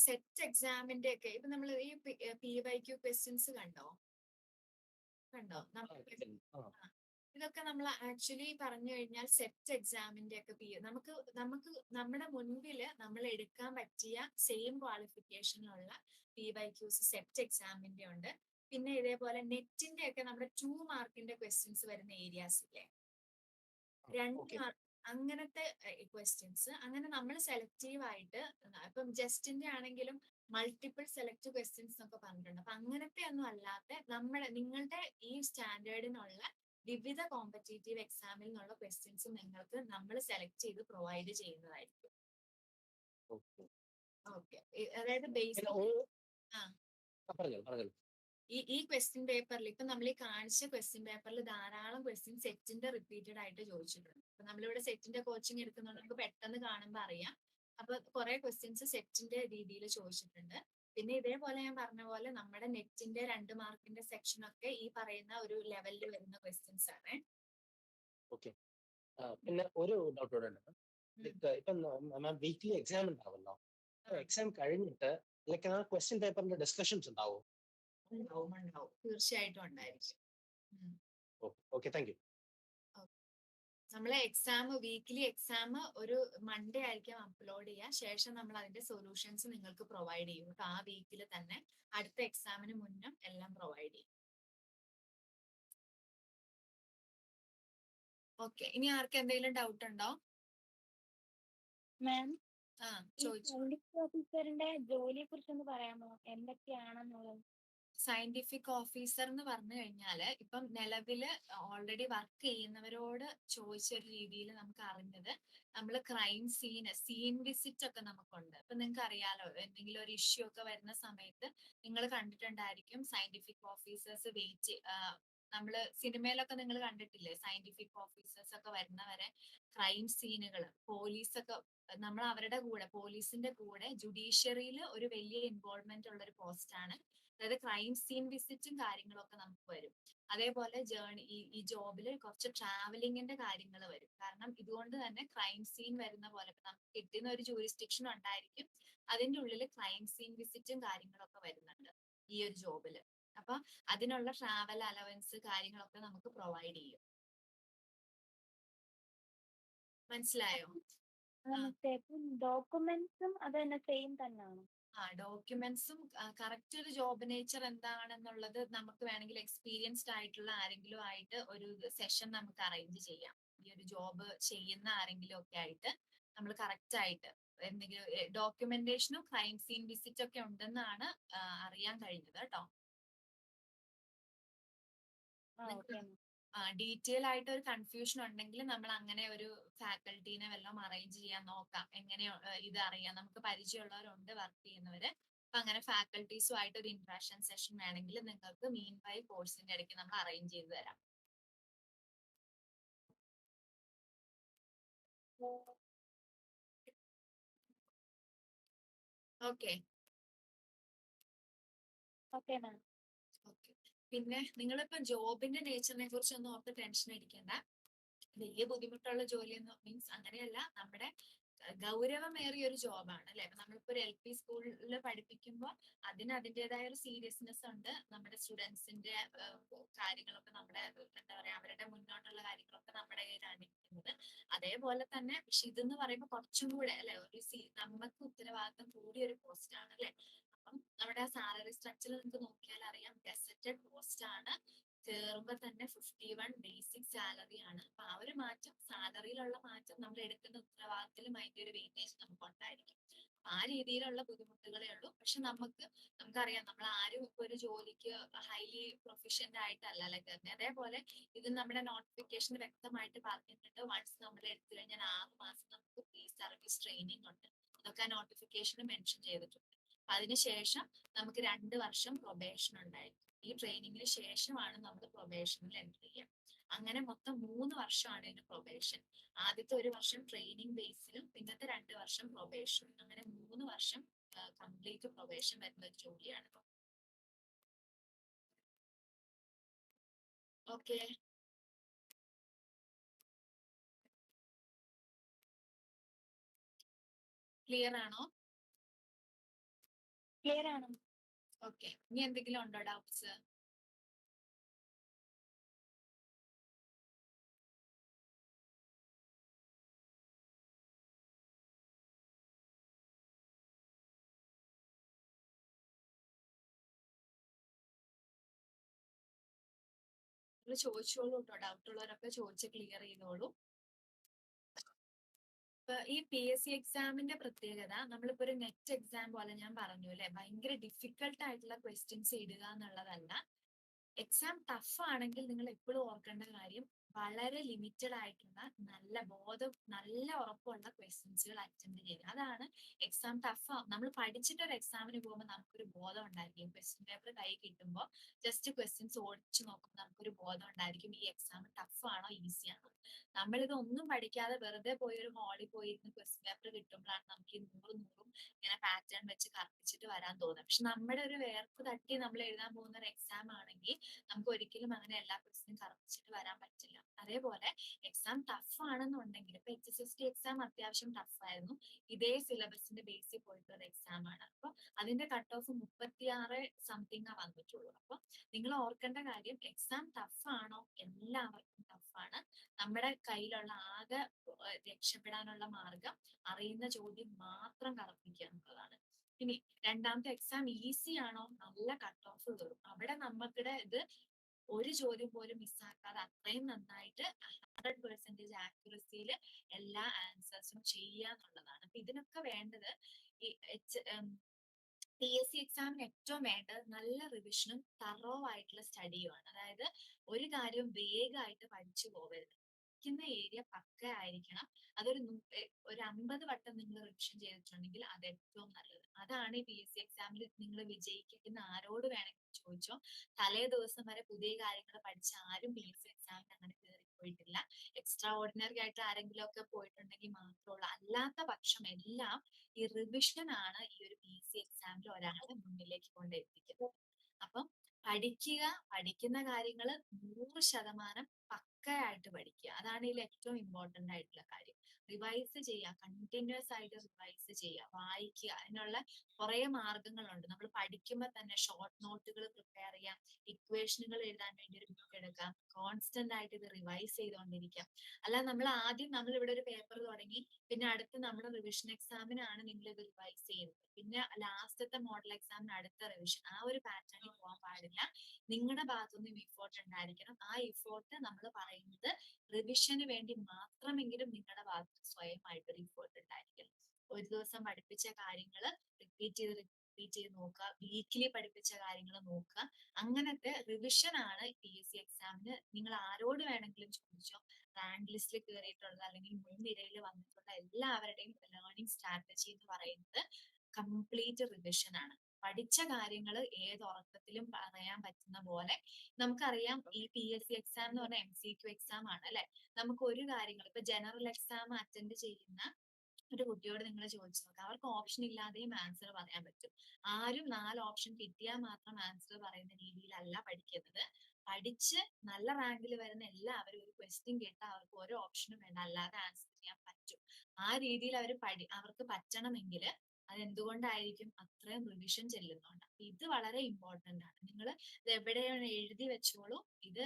സെറ്റ് എക്സാമിന്റെ ഒക്കെ ഇപ്പൊ നമ്മൾ ഈ PYQ ക്വസ്റ്റ്യൻസ് കണ്ടോ? ഇതൊക്കെ നമ്മൾ ആക്ച്വലി പറഞ്ഞു കഴിഞ്ഞാൽ സെറ്റ് എക്സാമിന്റെ ഒക്കെ നമുക്ക് നമ്മുടെ മുൻപില് നമ്മൾ എടുക്കാൻ പറ്റിയ സെയിം ക്വാളിഫിക്കേഷനുള്ള PYQs സെറ്റ് എക്സാമിന്റെ ഉണ്ട്. പിന്നെ ഇതേപോലെ നെറ്റിന്റെ ഒക്കെ നമ്മുടെ 2 മാർക്കിന്റെ ക്വസ്റ്റ്യൻസ് വരുന്ന ഏരിയാസ് ഇല്ലേ, 2 മാർക്ക് അങ്ങനത്തെ ക്വസ്റ്റ്യൻസ്. അങ്ങനെ നമ്മൾ സെലക്റ്റീവ് ആയിട്ട് ഇപ്പം ജസ്റ്റിന്റെ ആണെങ്കിലും മൾട്ടിപ്പിൾ സെലക്ട് ക്വസ്റ്റ്യൻസ് എന്നൊക്കെ പറഞ്ഞിട്ടുണ്ട്. അപ്പൊ അങ്ങനത്തെ ഒന്നും അല്ലാത്ത നിങ്ങളുടെ ഈ സ്റ്റാൻഡേർഡിനുള്ള വിവിധ കോമ്പറ്റേറ്റീവ് എക്സാമിൽ നിന്നുള്ള ക്വസ്റ്റ്യൻസ് നിങ്ങൾക്ക് നമ്മൾ സെലക്ട് ചെയ്ത് പ്രൊവൈഡ് ചെയ്യുന്നതായിരിക്കും. ഓക്കെ, അതായത് ബേസിക് ഈ ക്വസ്റ്റ്യൻ പേപ്പറിൽ ഇപ്പൊ നമ്മൾ ഈ കാണിച്ച ക്വസ്റ്റ്യൻ പേപ്പറിൽ ധാരാളം ക്വസ്റ്റ്യൻ സെറ്റിന്റെ റിപ്പീറ്റഡ് ആയിട്ട് ചോദിച്ചിട്ടുണ്ട്. അപ്പൊ നമ്മളിവിടെ സെറ്റിന്റെ കോച്ചിങ് എടുക്കുന്നുണ്ട്, നമുക്ക് പെട്ടെന്ന് കാണുമ്പോൾ അറിയാം. അപ്പൊ കുറെ ക്വസ്റ്റ്യൻസ് സെറ്റിന്റെ രീതിയിൽ ചോദിച്ചിട്ടുണ്ട്. പിന്നെ ഇതേപോലെ ഞാൻ പറഞ്ഞ പോലെ നമ്മുടെ നെറ്റിന്റെ 2 മാർക്കിന്റെ സെക്ഷൻ ഒക്കെ ഈ പറയുന്ന ഒരു ലെവലിൽ വരുന്ന ക്വസ്റ്റ്യൻസ് ആണ്. ഓക്കെ, പിന്നെ ഒരു ഡൗട്ട് കൂടെ ഉണ്ട്. ഇപ്പം വീക്ക്ലി എക്സാം ഉണ്ടാവല്ലോ, എക്സാം കഴിഞ്ഞിട്ട് ലൈക്ക് ആ ക്വസ്റ്റ്യൻ പേപ്പറിന്റെ ഡിസ്കഷൻസ് ഉണ്ടാവും? ഉണ്ടാവും, തീർച്ചയായിട്ടും ഉണ്ടായിരിക്കും. Okay, thank you. നമ്മളെ വീക്ക്ലി എക്സാം ഒരു മൺഡേ ആയിരിക്കും അപ്ലോഡ് ചെയ്യുക. ശേഷം നമ്മൾ അതിന്റെ സൊല്യൂഷൻസ് നിങ്ങൾക്ക് പ്രൊവൈഡ് ചെയ്യും. അപ്പൊ ആ വീക്കിൽ തന്നെ അടുത്ത എക്സാമിന് മുന്നും എല്ലാം പ്രൊവൈഡ് ചെയ്യും. ഓക്കെ, ഇനി ആർക്ക് എന്തെങ്കിലും ഡൗട്ട് ഉണ്ടോ? മാം, ചോദിച്ചു. ഓഫീസറിന്റെ ജോലിയെ കുറിച്ചൊന്ന് പറയാമോ, എന്തൊക്കെയാണെന്നുള്ളത്? സയന്റിഫിക് ഓഫീസർ എന്ന് പറഞ്ഞു കഴിഞ്ഞാല് ഇപ്പം നിലവില് ഓൾറെഡി വർക്ക് ചെയ്യുന്നവരോട് ചോദിച്ചൊരു രീതിയിൽ നമുക്ക് അറിഞ്ഞത്, നമ്മൾ ക്രൈം സീൻ വിസിറ്റ് ഒക്കെ നമുക്കുണ്ട്. അപ്പൊ നിങ്ങൾക്ക് അറിയാലോ, എന്തെങ്കിലും ഒരു ഇഷ്യൂ ഒക്കെ വരുന്ന സമയത്ത് നിങ്ങൾ കണ്ടിട്ടുണ്ടായിരിക്കും സയന്റിഫിക് ഓഫീസേഴ്സ് നമ്മള് സിനിമയിലൊക്കെ നിങ്ങൾ കണ്ടിട്ടില്ലേ, സയന്റിഫിക് ഓഫീസേഴ്സ് ഒക്കെ വരുന്നവരെ ക്രൈം സീനുകൾ പോലീസൊക്കെ നമ്മൾ അവരുടെ കൂടെ പോലീസിന്റെ കൂടെ ജുഡീഷ്യറിയിൽ ഒരു വലിയ ഇൻവോൾവ്മെന്റ് ഉള്ള ഒരു പോസ്റ്റാണ്. അതായത് ക്രൈം സീൻ വിസിറ്റും കാര്യങ്ങളൊക്കെ നമുക്ക് വരും. അതേപോലെ ഈ ജോബിൽ കുറച്ച് ട്രാവലിങ്ങിന്റെ കാര്യങ്ങൾ വരും. കാരണം ഇതുകൊണ്ട് തന്നെ ക്രൈം സീൻ വരുന്ന പോലെ നമുക്ക് കിട്ടുന്ന ഒരു ജൂറിസ്ഡിക്ഷൻ ഉണ്ടായിരിക്കും, അതിന്റെ ഉള്ളിൽ ക്രൈം സീൻ വിസിറ്റും കാര്യങ്ങളൊക്കെ വരുന്നുണ്ട് ഈ ഒരു ജോബില്. അപ്പൊ അതിനുള്ള ട്രാവൽ അലവൻസ് കാര്യങ്ങളൊക്കെ നമുക്ക് പ്രൊവൈഡ് ചെയ്യും. മനസ്സിലായോ? ഡോക്യുമെന്റ്സും അത് തന്നെ സെയിം തന്നെയാണോ? ഡോക്യുമെന്റ്സും കറക്റ്റ് ഒരു ജോബ് നേച്ചർ എന്താണെന്നുള്ളത് നമുക്ക് വേണമെങ്കിൽ എക്സ്പീരിയൻസ്ഡ് ആയിട്ടുള്ള ആരെങ്കിലും ആയിട്ട് ഒരു സെഷൻ നമുക്ക് അറേഞ്ച് ചെയ്യാം. ഈ ഒരു ജോബ് ചെയ്യുന്ന ആരെങ്കിലും ഒക്കെ ആയിട്ട് നമ്മൾ കറക്റ്റ് ആയിട്ട് എന്തെങ്കിലും ഡോക്യുമെന്റേഷനും ക്രൈം സീൻ വിസിറ്റ് ഒക്കെ ഉണ്ടെന്നാണ് അറിയാൻ കഴിഞ്ഞത് കേട്ടോ. ഓക്കെ. ഡീറ്റെയിൽ ആയിട്ട് ഒരു കൺഫ്യൂഷൻ ഉണ്ടെങ്കിൽ നമ്മൾ അങ്ങനെ ഒരു ഫാക്കൽറ്റീനെ വല്ലതും അറേഞ്ച് ചെയ്യാൻ നോക്കാം. എങ്ങനെ ഇത് അറിയാം, നമുക്ക് പരിചയമുള്ളവരുണ്ട് വർക്ക് ചെയ്യുന്നവര്. അപ്പൊ അങ്ങനെ ഫാക്കൽറ്റീസുമായിട്ട് ഒരു ഇന്ററാക്ഷൻ സെഷൻ വേണമെങ്കിൽ നിങ്ങൾക്ക് മീൻ ബൈ കോഴ്സിന്റെ ഇടയ്ക്ക് നമ്മൾ അറേഞ്ച് ചെയ്ത് തരാം. ഓക്കെ. Okay ma'am. ഓക്കെ. പിന്നെ നിങ്ങളിപ്പോ ജോബിന്റെ നേച്ചറിനെ കുറിച്ചൊന്നും ഓർത്ത് ടെൻഷൻ അടിക്കേണ്ട. വലിയ ബുദ്ധിമുട്ടുള്ള ജോലിയൊന്നും മീൻസ് അങ്ങനെയല്ല, നമ്മുടെ ഗൗരവമേറിയ ഒരു ജോബാണ് അല്ലെ. നമ്മളിപ്പോ ഒരു LP സ്കൂളിൽ പഠിപ്പിക്കുമ്പോൾ അതിന് അതിൻ്റെതായ ഒരു സീരിയസ്നെസ് ഉണ്ട്. നമ്മുടെ സ്റ്റുഡൻസിന്റെ കാര്യങ്ങളൊക്കെ നമ്മുടെ എന്താ പറയാ അവരുടെ മുന്നോട്ടുള്ള കാര്യങ്ങളൊക്കെ നമ്മുടെ കയ്യിലാണ് ഇരിക്കുന്നത്. അതേപോലെ തന്നെ പക്ഷെ ഇതെന്ന് പറയുമ്പോൾ കുറച്ചും കൂടെ അല്ലെ ഒരു നമുക്ക് ഉത്തരവാദിത്തം കൂടിയ ഒരു പോസ്റ്റ് ആണ് അല്ലെ. അപ്പം നമ്മുടെ സാലറി സ്ട്രക്ചർ നിങ്ങൾക്ക് നോക്കിയാൽ അറിയാം, ഗസറ്റഡ് പോസ്റ്റ് ആണ്. കേറുമ്പോ തന്നെ 51 ബേസിക് സാലറി ആണ്. അപ്പൊ ആ ഒരു മാറ്റം, സാലറിയിലുള്ള മാറ്റം നമ്മൾ എടുക്കുന്ന ഉത്തരവാദിത്തത്തിലും അതിന്റെ ഒരു വെയിറ്റേജ് നമുക്ക് ഉണ്ടായിരിക്കും. ആ രീതിയിലുള്ള ബുദ്ധിമുട്ടുകളേ ഉള്ളൂ. പക്ഷെ നമുക്കറിയാം നമ്മൾ ആരും ഇപ്പൊ ഒരു ജോലിക്ക് ഹൈലി പ്രൊഫിഷ്യന്റ് ആയിട്ടല്ല അല്ലെ കയറുന്നത്. അതേപോലെ ഇത് നമ്മുടെ നോട്ടിഫിക്കേഷൻ വ്യക്തമായിട്ട് പറഞ്ഞിട്ടുണ്ട്, വൺസ് നമ്മൾ എടുത്തു കഴിഞ്ഞാൽ 6 മാസം നമുക്ക് പ്രീ സർവീസ് ട്രെയിനിങ് ഉണ്ട്. അതൊക്കെ ആ നോട്ടിഫിക്കേഷൻ മെൻഷൻ ചെയ്തിട്ടുണ്ട്. അതിനുശേഷം നമുക്ക് 2 വർഷം പ്രൊബേഷൻ ഉണ്ടായിരിക്കും. ഈ ട്രെയിനിങ്ങിന് ശേഷമാണ് നമ്മൾ പ്രൊബേഷനിൽ എൻ്റർ ചെയ്യുക. അങ്ങനെ മൊത്തം 3 വർഷമാണ് ഇതിന് പ്രൊബേഷൻ. ആദ്യത്തെ 1 വർഷം ട്രെയിനിങ് ബേസിലും പിന്നത്തെ 2 വർഷം പ്രൊബേഷനും. അങ്ങനെ 3 വർഷം കംപ്ലീറ്റ് പ്രൊബേഷൻ വരുന്ന ഒരു ജോലിയാണ്. ഓക്കെ. ക്ലിയർ ആണോ? ക്ലിയർ ആണ്. ഓക്കെ. ഇനി എന്തെങ്കിലും ഉണ്ടോ ഡൗട്ട്സ്? നിങ്ങൾ ചോദിച്ചോളൂ കേട്ടോ, ഡൗട്ട് ഉള്ളവരൊക്കെ ചോദിച്ച് ക്ലിയർ ചെയ്തോളൂ. ഈ PSC എക്സാമിന്റെ പ്രത്യേകത, നമ്മളിപ്പോ ഒരു നെറ്റ് എക്സാം പോലെ ഞാൻ പറഞ്ഞു അല്ലെ, ഭയങ്കര ഡിഫിക്കൽട്ട് ആയിട്ടുള്ള ക്വസ്റ്റ്യൻസ് ഇടുക എന്നുള്ളതല്ല. എക്സാം ടഫ് ആണെങ്കിൽ നിങ്ങൾ എപ്പോഴും ഓർക്കേണ്ട കാര്യം, വളരെ ലിമിറ്റഡ് ആയിട്ടുള്ള നല്ല ഉറപ്പുള്ള ക്വസ്റ്റ്യൻസുകൾ അറ്റൻഡ് ചെയ്യുക. അതാണ് എക്സാം ടഫ്. നമ്മൾ പഠിച്ചിട്ട് ഒരു എക്സാമിന് പോകുമ്പോൾ നമുക്കൊരു ബോധം ഉണ്ടായിരിക്കും. ക്വസ്റ്റ്യൻ പേപ്പർ കൈ കിട്ടുമ്പോൾ ജസ്റ്റ് ക്വസ്റ്റ്യൻസ് ഓടിച്ചു നോക്കുമ്പോൾ നമുക്കൊരു ബോധം ഉണ്ടായിരിക്കും, ഈ എക്സാം ടഫ് ആണോ ഈസി ആണോ. നമ്മളിത് ഒന്നും പഠിക്കാതെ വെറുതെ പോയി ഒരു ഹാളിൽ പോയി ഇരുന്ന് ക്വസ്റ്റ്യൻ പേപ്പർ കിട്ടുമ്പോഴാണ് നമുക്ക് ഈ 100 ഇങ്ങനെ പാറ്റേൺ വെച്ച് കറപ്പിച്ചിട്ട് വരാൻ തോന്നുന്നത്. പക്ഷെ നമ്മുടെ ഒരു വേർപ്പ് തട്ടി നമ്മൾ എഴുതാൻ പോകുന്ന ഒരു എക്സാം ആണെങ്കിൽ നമുക്ക് ഒരിക്കലും അങ്ങനെ എല്ലാ ക്വസ്റ്റ്യനും കറപ്പിച്ചിട്ട് വരാൻ പറ്റില്ല. അതേപോലെ എക്സാം ടഫ് ആണെന്നുണ്ടെങ്കിൽ ഇപ്പൊ HSST എക്സാം അത്യാവശ്യം ടഫ് ആയിരുന്നു. ഇതേ സിലബസിന്റെ ബേസിൽ പോയിട്ടുള്ള എക്സാം ആണ്. അപ്പൊ അതിന്റെ കട്ട് ഓഫ് 36 സംതിങ് വന്നിട്ടുള്ളൂ. അപ്പൊ നിങ്ങൾ ഓർക്കേണ്ട കാര്യം, എക്സാം ടഫ് ആണോ, എല്ലാവർക്കും ടഫാണ്. നമ്മുടെ കയ്യിലുള്ള ആകെ രക്ഷപ്പെടാനുള്ള മാർഗം അറിയുന്ന ചോദ്യം മാത്രം കറപ്പിക്കുക എന്നുള്ളതാണ്. ഇനി രണ്ടാമത്തെ എക്സാം ഈസി ആണോ, നല്ല കട്ട് ഓഫ് കയറും. അവിടെ നമുക്കിടെ ഇത് ഒരു ചോദ്യം പോലും മിസ്സാക്കാതെ അത്രയും നന്നായിട്ട് 100% ആക്യുറസിയിൽ എല്ലാ ആൻസേഴ്സും ചെയ്യുക എന്നുള്ളതാണ്. അപ്പൊ ഇതിനൊക്കെ വേണ്ടത് ഈ PSC എക്സാമിന് ഏറ്റവും വേണ്ടത് നല്ല റിവിഷനും തറോ ആയിട്ടുള്ള സ്റ്റഡിയുമാണ്. അതായത് ഒരു കാര്യം വേഗമായിട്ട് പഠിച്ചു പോകരുത്. പഠിക്കുന്ന ഏരിയ പക്ക ആയിരിക്കണം. അതൊരു 50 വട്ടം നിങ്ങൾ റിവിഷൻ ചെയ്തിട്ടുണ്ടെങ്കിൽ അത് ഏറ്റവും നല്ലത്. അതാണ് ഈ PSC എക്സാമിൽ നിങ്ങൾ വിജയിക്കുന്ന ആരോട് വേണമെങ്കിലും ചോദിച്ചോ. തലേ ദിവസം വരെ പുതിയ കാര്യങ്ങൾ പഠിച്ച ആരും PSC എക്സാമിന് അങ്ങനെ കയറിപ്പോയിട്ടില്ല. എക്സ്ട്രാ ഓർഡിനറി ആയിട്ട് ആരെങ്കിലും ഒക്കെ പോയിട്ടുണ്ടെങ്കിൽ മാത്രമുള്ള, അല്ലാത്ത പക്ഷം എല്ലാം ഈ റിവിഷൻ ആണ് ഈ ഒരു PSC എക്സാമിൽ ഒരാളെ മുന്നിലേക്ക് കൊണ്ടെത്തിക്കുന്നത്. അപ്പം പഠിക്കുന്ന കാര്യങ്ങൾ 100% പക്ക പക്കയായിട്ട് പഠിക്കുക. അതാണ് ഇതിൽ ഏറ്റവും ഇമ്പോർട്ടന്റ് ആയിട്ടുള്ള കാര്യം. റിവൈസ് ചെയ്യുക, കണ്ടിന്യൂസ് ആയിട്ട് റിവൈസ് ചെയ്യുക, വായിക്കുക. അതിനുള്ള കുറെ മാർഗങ്ങളുണ്ട്. നമ്മൾ പഠിക്കുമ്പോൾ തന്നെ ഷോർട്ട് നോട്ടുകൾ പ്രിപ്പയർ ചെയ്യാം, ഇക്വേഷനുകൾ എഴുതാൻ വേണ്ടി ഒരു ബുക്ക് എടുക്കാം, കോൺസ്റ്റന്റ് ആയിട്ട് ഇത് റിവൈസ് ചെയ്തുകൊണ്ടിരിക്കാം. അല്ല നമ്മൾ ഇവിടെ ഒരു പേപ്പർ തുടങ്ങി, പിന്നെ അടുത്ത് നമ്മുടെ റിവിഷൻ എക്സാമിനാണ് നിങ്ങൾ ഇത് റിവൈസ് ചെയ്യുന്നത്, പിന്നെ ലാസ്റ്റത്തെ മോഡൽ എക്സാമിന് അടുത്ത റിവിഷൻ, ആ ഒരു പാറ്റേണിൽ പോകാൻ പാടില്ല. നിങ്ങളുടെ ഭാഗത്തുനിന്നും ഇഫോർട്ട് ഉണ്ടായിരിക്കണം. ആ ഇഫോർട്ട് നമ്മൾ പറയുന്നത് റിവിഷന് വേണ്ടി മാത്രമെങ്കിലും നിങ്ങളുടെ ഭാഗത്ത് സ്വയമായിട്ടൊരു ഇഫോർട്ട് ഉണ്ടായിരിക്കണം. ഒരു ദിവസം പഠിപ്പിച്ച കാര്യങ്ങൾ റിപ്പീറ്റ് ചെയ്ത് നോക്കുക, വീക്കിലി പഠിപ്പിച്ച കാര്യങ്ങൾ നോക്കുക. അങ്ങനത്തെ റിവിഷൻ ആണ് PSC എക്സാമിന്. നിങ്ങൾ ആരോട് വേണമെങ്കിലും ചോദിച്ചോ, റാങ്ക് ലിസ്റ്റിൽ കയറിയിട്ടുള്ള അല്ലെങ്കിൽ മുൻനിരയിൽ വന്നിട്ടുള്ള എല്ലാവരുടെയും ലേണിംഗ് സ്ട്രാറ്റജി എന്ന് പറയുന്നത് കംപ്ലീറ്റ് റിവിഷൻ ആണ്. പഠിച്ച കാര്യങ്ങൾ ഏത് ഉറക്കത്തിലും പറയാൻ പറ്റുന്ന പോലെ. നമുക്കറിയാം ഈ PSC എക്സാം എന്ന് പറഞ്ഞാൽ MCQ എക്സാം ആണ് അല്ലെ. നമുക്ക് ഒരു കാര്യങ്ങൾ ഇപ്പൊ ജനറൽ എക്സാം അറ്റൻഡ് ചെയ്യുന്ന ഒരു കുട്ടിയോട് നിങ്ങൾ ചോദിച്ചു നോക്കുക, അവർക്ക് ഓപ്ഷൻ ഇല്ലാതെയും ആൻസർ പറയാൻ പറ്റും. ആരും 4 ഓപ്ഷൻ കിട്ടിയാൽ മാത്രം ആൻസർ പറയുന്ന രീതിയിലല്ല പഠിക്കുന്നത്. പഠിച്ച് നല്ല റാങ്കിൽ വരുന്ന എല്ലാവരും ഒരു ക്വസ്റ്റ്യൻ കേട്ടാൽ അവർക്ക് ഒരു ഓപ്ഷനും വേണ്ട, അല്ലാതെ ആൻസർ ചെയ്യാൻ പറ്റും. ആ രീതിയിൽ അവർക്ക് പറ്റണമെങ്കിൽ അതെന്തുകൊണ്ടായിരിക്കും? അത്രയും റിവിഷൻ ചെല്ലുന്നുണ്ട്. ഇത് വളരെ ഇമ്പോർട്ടന്റ് ആണ്. നിങ്ങൾ ഇത് എവിടെയാണ് എഴുതി വെച്ചോളൂ. ഇത്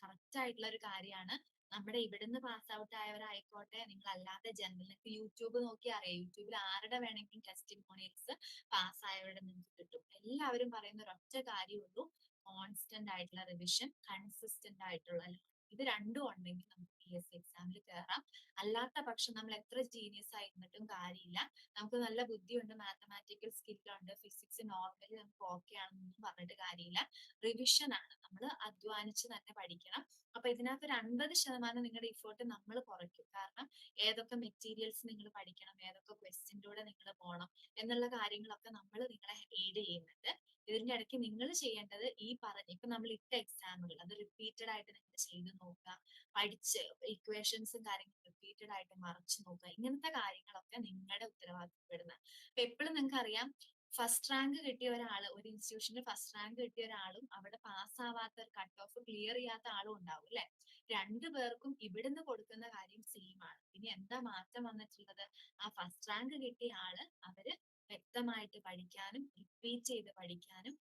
കറക്റ്റ് ആയിട്ടുള്ള ഒരു കാര്യമാണ്. നമ്മുടെ ഇവിടുന്ന് പാസ് ഔട്ട് ആയവരായിക്കോട്ടെ, നിങ്ങൾ അല്ലാത്ത ജനറൽ യൂട്യൂബ് നോക്കി അറിയാം. യൂട്യൂബിൽ ആരുടെ വേണമെങ്കിലും ടെസ്റ്റിമോണിയൽസ് പാസ്സായവരുടെ നിങ്ങൾക്ക് കിട്ടും. എല്ലാവരും പറയുന്ന ഒരൊറ്റ കാര്യമുള്ളൂ, കോൺസ്റ്റന്റ് ആയിട്ടുള്ള റിവിഷൻ, കൺസിസ്റ്റന്റ് ആയിട്ടുള്ള. ഇത് രണ്ടും ഉണ്ടെങ്കിൽ നമുക്ക് PSC എക്സാമിൽ കയറാം. അല്ലാത്ത പക്ഷം നമ്മൾ എത്ര ജീനിയസ് ആയിരുന്നിട്ടും കാര്യമില്ല. നമുക്ക് നല്ല ബുദ്ധിയുണ്ട്, മാത്തമാറ്റിക്കൽ സ്കില്ലുണ്ട്, ഫിസിക്സ് നോർമലി നമുക്ക് ഓക്കെ ആണെന്നൊന്നും പറഞ്ഞിട്ട് കാര്യമില്ല. റിവിഷൻ ആണ്, നമ്മൾ അധ്വാനിച്ച് തന്നെ പഠിക്കണം. അപ്പൊ ഇതിനകത്ത് ഒരു 50% നിങ്ങളുടെ ഇഫോർട്ട് നമ്മൾ കുറയ്ക്കും. കാരണം ഏതൊക്കെ മെറ്റീരിയൽസ് നിങ്ങൾ പഠിക്കണം, ഏതൊക്കെ ക്വസ്റ്റ്യനിലൂടെ നിങ്ങൾ പോകണം എന്നുള്ള കാര്യങ്ങളൊക്കെ നമ്മൾ നിങ്ങളെ എയ്ഡ് ചെയ്യുന്നുണ്ട്. ഇതിന്റെ ഇടയ്ക്ക് നിങ്ങൾ ചെയ്യേണ്ടത് ഈ പറഞ്ഞ ഇപ്പൊ നമ്മൾ ഇട്ട എക്സാമുകൾ അത് റിപ്പീറ്റഡ് ആയിട്ട് നിങ്ങൾ ചെയ്ത് നോക്കുക, പഠിച്ച് ഇക്വേഷൻസും കാര്യങ്ങളും റിപ്പീറ്റഡ് ആയിട്ട് മറിച്ച് നോക്കുക. ഇങ്ങനത്തെ കാര്യങ്ങളൊക്കെ നിങ്ങളുടെ ഉത്തരവാദിത്തപ്പെടുന്ന. അപ്പൊ എപ്പോഴും നിങ്ങൾക്ക് അറിയാം, ഫസ്റ്റ് റാങ്ക് കിട്ടിയ ഒരാള്, ഒരു ഇൻസ്റ്റിറ്റ്യൂഷനിൽ ഫസ്റ്റ് റാങ്ക് കിട്ടിയ ഒരാളും അവിടെ പാസ്സാവാത്ത ഒരു കട്ട് ഓഫ് ക്ലിയർ ചെയ്യാത്ത ആളും ഉണ്ടാവും അല്ലെ. രണ്ടുപേർക്കും ഇവിടുന്ന് കൊടുക്കുന്ന കാര്യം സെയിം ആണ്. പിന്നെ എന്താ മാറ്റം വന്നിട്ടുള്ളത്? ആ ഫസ്റ്റ് റാങ്ക് കിട്ടിയ ആള് അവര് വ്യക്തമായിട്ട് പഠിക്കാനും റിപ്പീറ്റ് ചെയ്ത് പഠിക്കാനും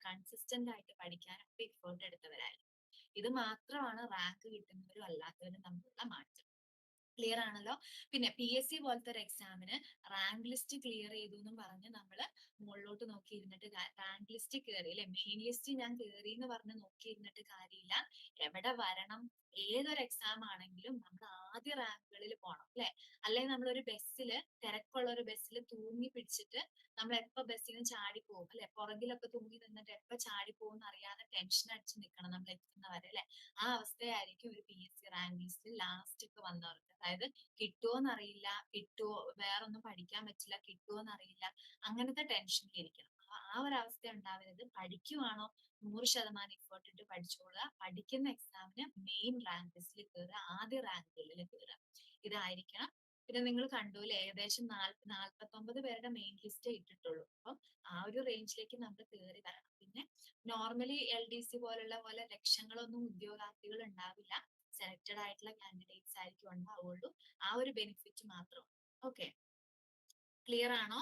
കൺസിസ്റ്റന്റ് ആയിട്ട് പഠിക്കാനും ഒക്കെ എഫേർട്ട് എടുത്തവരായിരുന്നു. ഇത് മാത്രമാണ് റാങ്ക് കിട്ടുന്നവരും അല്ലാത്തവരും തമ്മിലുള്ള മാറ്റം. ക്ലിയർ ആണല്ലോ. പിന്നെ PSC പോലത്തെ ഒരു എക്സാമിന് റാങ്ക് ലിസ്റ്റ് ക്ലിയർ ചെയ്തു എന്നും പറഞ്ഞ് നമ്മള് മുകളിലോട്ട് നോക്കി ഇരുന്നിട്ട് റാങ്ക് ലിസ്റ്റ് കയറി അല്ലെ, മെയിൻ ലിസ്റ്റ് ഞാൻ കയറി എന്ന് പറഞ്ഞ് നോക്കി ഇരുന്നിട്ട് കാര്യമില്ല. എവിടെ വരണം, ഏതൊരു എക്സാം ആണെങ്കിലും നമ്മൾ ആദ്യ റാങ്കുകളിൽ പോകണം അല്ലെ. അല്ലെങ്കിൽ നമ്മളൊരു ബസ്സില്, തിരക്കുള്ള ഒരു ബസ്സിൽ തൂങ്ങി പിടിച്ചിട്ട് നമ്മൾ എപ്പോ ബസ്സിൽ നിന്ന് ചാടി പോകും അല്ലെ, പുറകിലൊക്കെ തൂങ്ങി നിന്നിട്ട് എപ്പോ ചാടി പോകും അറിയാതെ ടെൻഷൻ അടിച്ച് നിൽക്കണം നമ്മൾ എത്തുന്നവരെ അല്ലെ. ആ അവസ്ഥയായിരിക്കും ഒരു PSC റാങ്ക് ലിസ്റ്റിൽ ലാസ്റ്റ് ഒക്കെ വന്നവർക്ക്. അതായത് കിട്ടുമോന്നറിയില്ല, വേറൊന്നും പഠിക്കാൻ പറ്റില്ല, കിട്ടുമോന്നറിയില്ല, അങ്ങനത്തെ ടെൻഷനിൽ ഇരിക്കണം. ആ ഒരു അവസ്ഥ ഉണ്ടാവരുത്. പഠിക്കുവാണോ 100% എഫേർട്ട് ഇട്ട് പഠിച്ചോളുക. പഠിക്കുന്ന എക്സാമിന് മെയിൻ റാങ്ക് ലിസ്റ്റിൽ കയറുക, ആദ്യ റാങ്കുകളിൽ കയറുക. ഇതായിരിക്കണം. പിന്നെ നിങ്ങൾ കണ്ടുല്ലേ, ഏകദേശം 49 പേരുടെ മെയിൻ ലിസ്റ്റേ ഇട്ടിട്ടുള്ളൂ. അപ്പം ആ ഒരു റേഞ്ചിലേക്ക് നമ്മൾ കയറി വരണം. പിന്നെ നോർമലി LDC പോലെ ലക്ഷങ്ങളൊന്നും ഉദ്യോഗാർത്ഥികൾ ഉണ്ടാവില്ല. സെലക്ടഡ് ആയിട്ടുള്ള കാൻഡിഡേറ്റ്സ് ആയിരിക്കും ഉണ്ടാവുള്ളൂ. ആ ഒരു ബെനിഫിറ്റ് മാത്രം. ഓക്കെ, ക്ലിയർ ആണോ?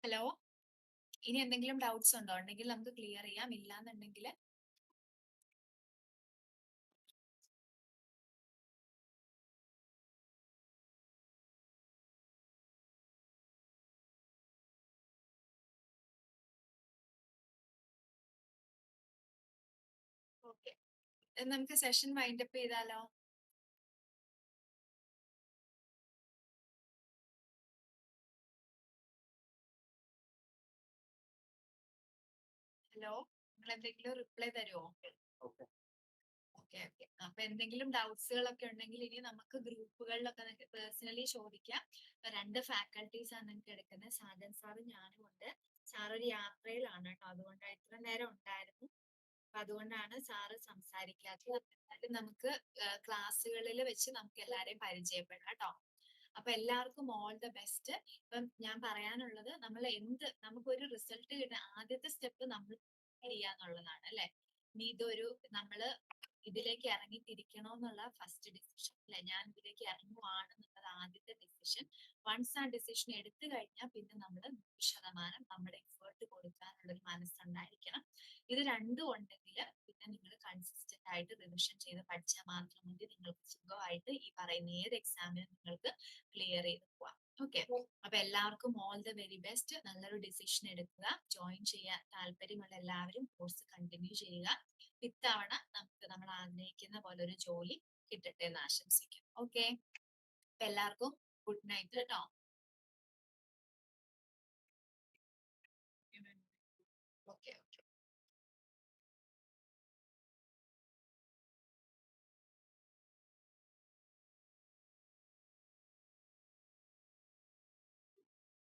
ഹലോ, ഇനി എന്തെങ്കിലും ഡൗട്ട്സ് ഉണ്ടോ? ഉണ്ടെങ്കിൽ നമുക്ക് ക്ലിയർ ചെയ്യാം. ഇല്ലാന്നുണ്ടെങ്കിൽ ഓക്കെ, നമുക്ക് സെഷൻ വൈൻഡപ്പ് ചെയ്താലോ? ഹലോ, നിങ്ങൾ എന്തെങ്കിലും റിപ്ലൈ തരുമോ? ഓക്കെ. Okay okay. അപ്പൊ എന്തെങ്കിലും ഡൗട്ട്സുകളൊക്കെ ഉണ്ടെങ്കിൽ ഇനി നമുക്ക് ഗ്രൂപ്പുകളിലൊക്കെ നിങ്ങൾക്ക് പേഴ്സണലി ചോദിക്കാം. 2 ഫാക്കൽറ്റീസ് ആണ് നിങ്ങൾക്ക് എടുക്കുന്നത്. സാജൻ സാറും ഞാനും ഉണ്ട്. സാർ ഒരു യാത്രയിലാണ് കേട്ടോ, അതുകൊണ്ട് ഇത്ര നേരം ഉണ്ടായിരുന്നു. അപ്പൊ അതുകൊണ്ടാണ് സാറ് സംസാരിക്കാത്തത്. എന്തായാലും നമുക്ക് ക്ലാസ്സുകളിൽ വെച്ച് നമുക്ക് എല്ലാരെയും പരിചയപ്പെടാം കേട്ടോ. അപ്പൊ എല്ലാവർക്കും ഓൾ ദ ബെസ്റ്റ്. ഇപ്പം ഞാൻ പറയാനുള്ളത് നമുക്കൊരു റിസൾട്ട് കിട്ടാൻ ആദ്യത്തെ സ്റ്റെപ്പ് നമ്മൾ ചെയ്യാന്നുള്ളതാണ് അല്ലെ. ഇനി നമ്മള് ഇതിലേക്ക് ഇറങ്ങി തിരിക്കണോന്നുള്ള ഫസ്റ്റ് ഡിസിഷൻ അല്ലെ. ഞാൻ ഇതിലേക്ക് ഇറങ്ങുവാണെന്നുള്ളത് ആദ്യത്തെ ഡിസിഷൻ. വൺസ് ആ ഡിസിഷൻ എടുത്തു കഴിഞ്ഞാൽ പിന്നെ നമ്മൾ 100% നമ്മുടെ എഫേർട്ട് കൊടുക്കാനുള്ള ഒരു മനസ്സുണ്ടായിരിക്കണം. ഇത് രണ്ടും ഉണ്ടെങ്കിൽ പിന്നെ നിങ്ങൾ കൺസിസ്റ്റന്റ് ആയിട്ട് റിവിഷൻ ചെയ്ത് പഠിച്ചാൽ മാത്രം മതി. നിങ്ങൾക്ക് സുഖമായിട്ട് ഈ പറയുന്ന ഏത് എക്സാമിനും നിങ്ങൾക്ക് ക്ലിയർ ചെയ്ത് പോവാം. ഓക്കെ, അപ്പൊ എല്ലാവർക്കും ഓൾ ദ വെരി ബെസ്റ്റ്. നല്ലൊരു ഡിസിഷൻ എടുക്കുക. ജോയിൻ ചെയ്യാൻ താല്പര്യമുള്ള എല്ലാവരും കോഴ്സ് കണ്ടിന്യൂ ചെയ്യുക. ഇത്തവണ നമുക്ക് നമ്മൾ ആഗ്രഹിക്കുന്ന പോലെ ഒരു ജോലി കിട്ടട്ടെ എന്ന് ആശംസിക്കാം. ഓക്കെ, അപ്പൊ എല്ലാവർക്കും ഗുഡ് നൈറ്റ് കേട്ടോ.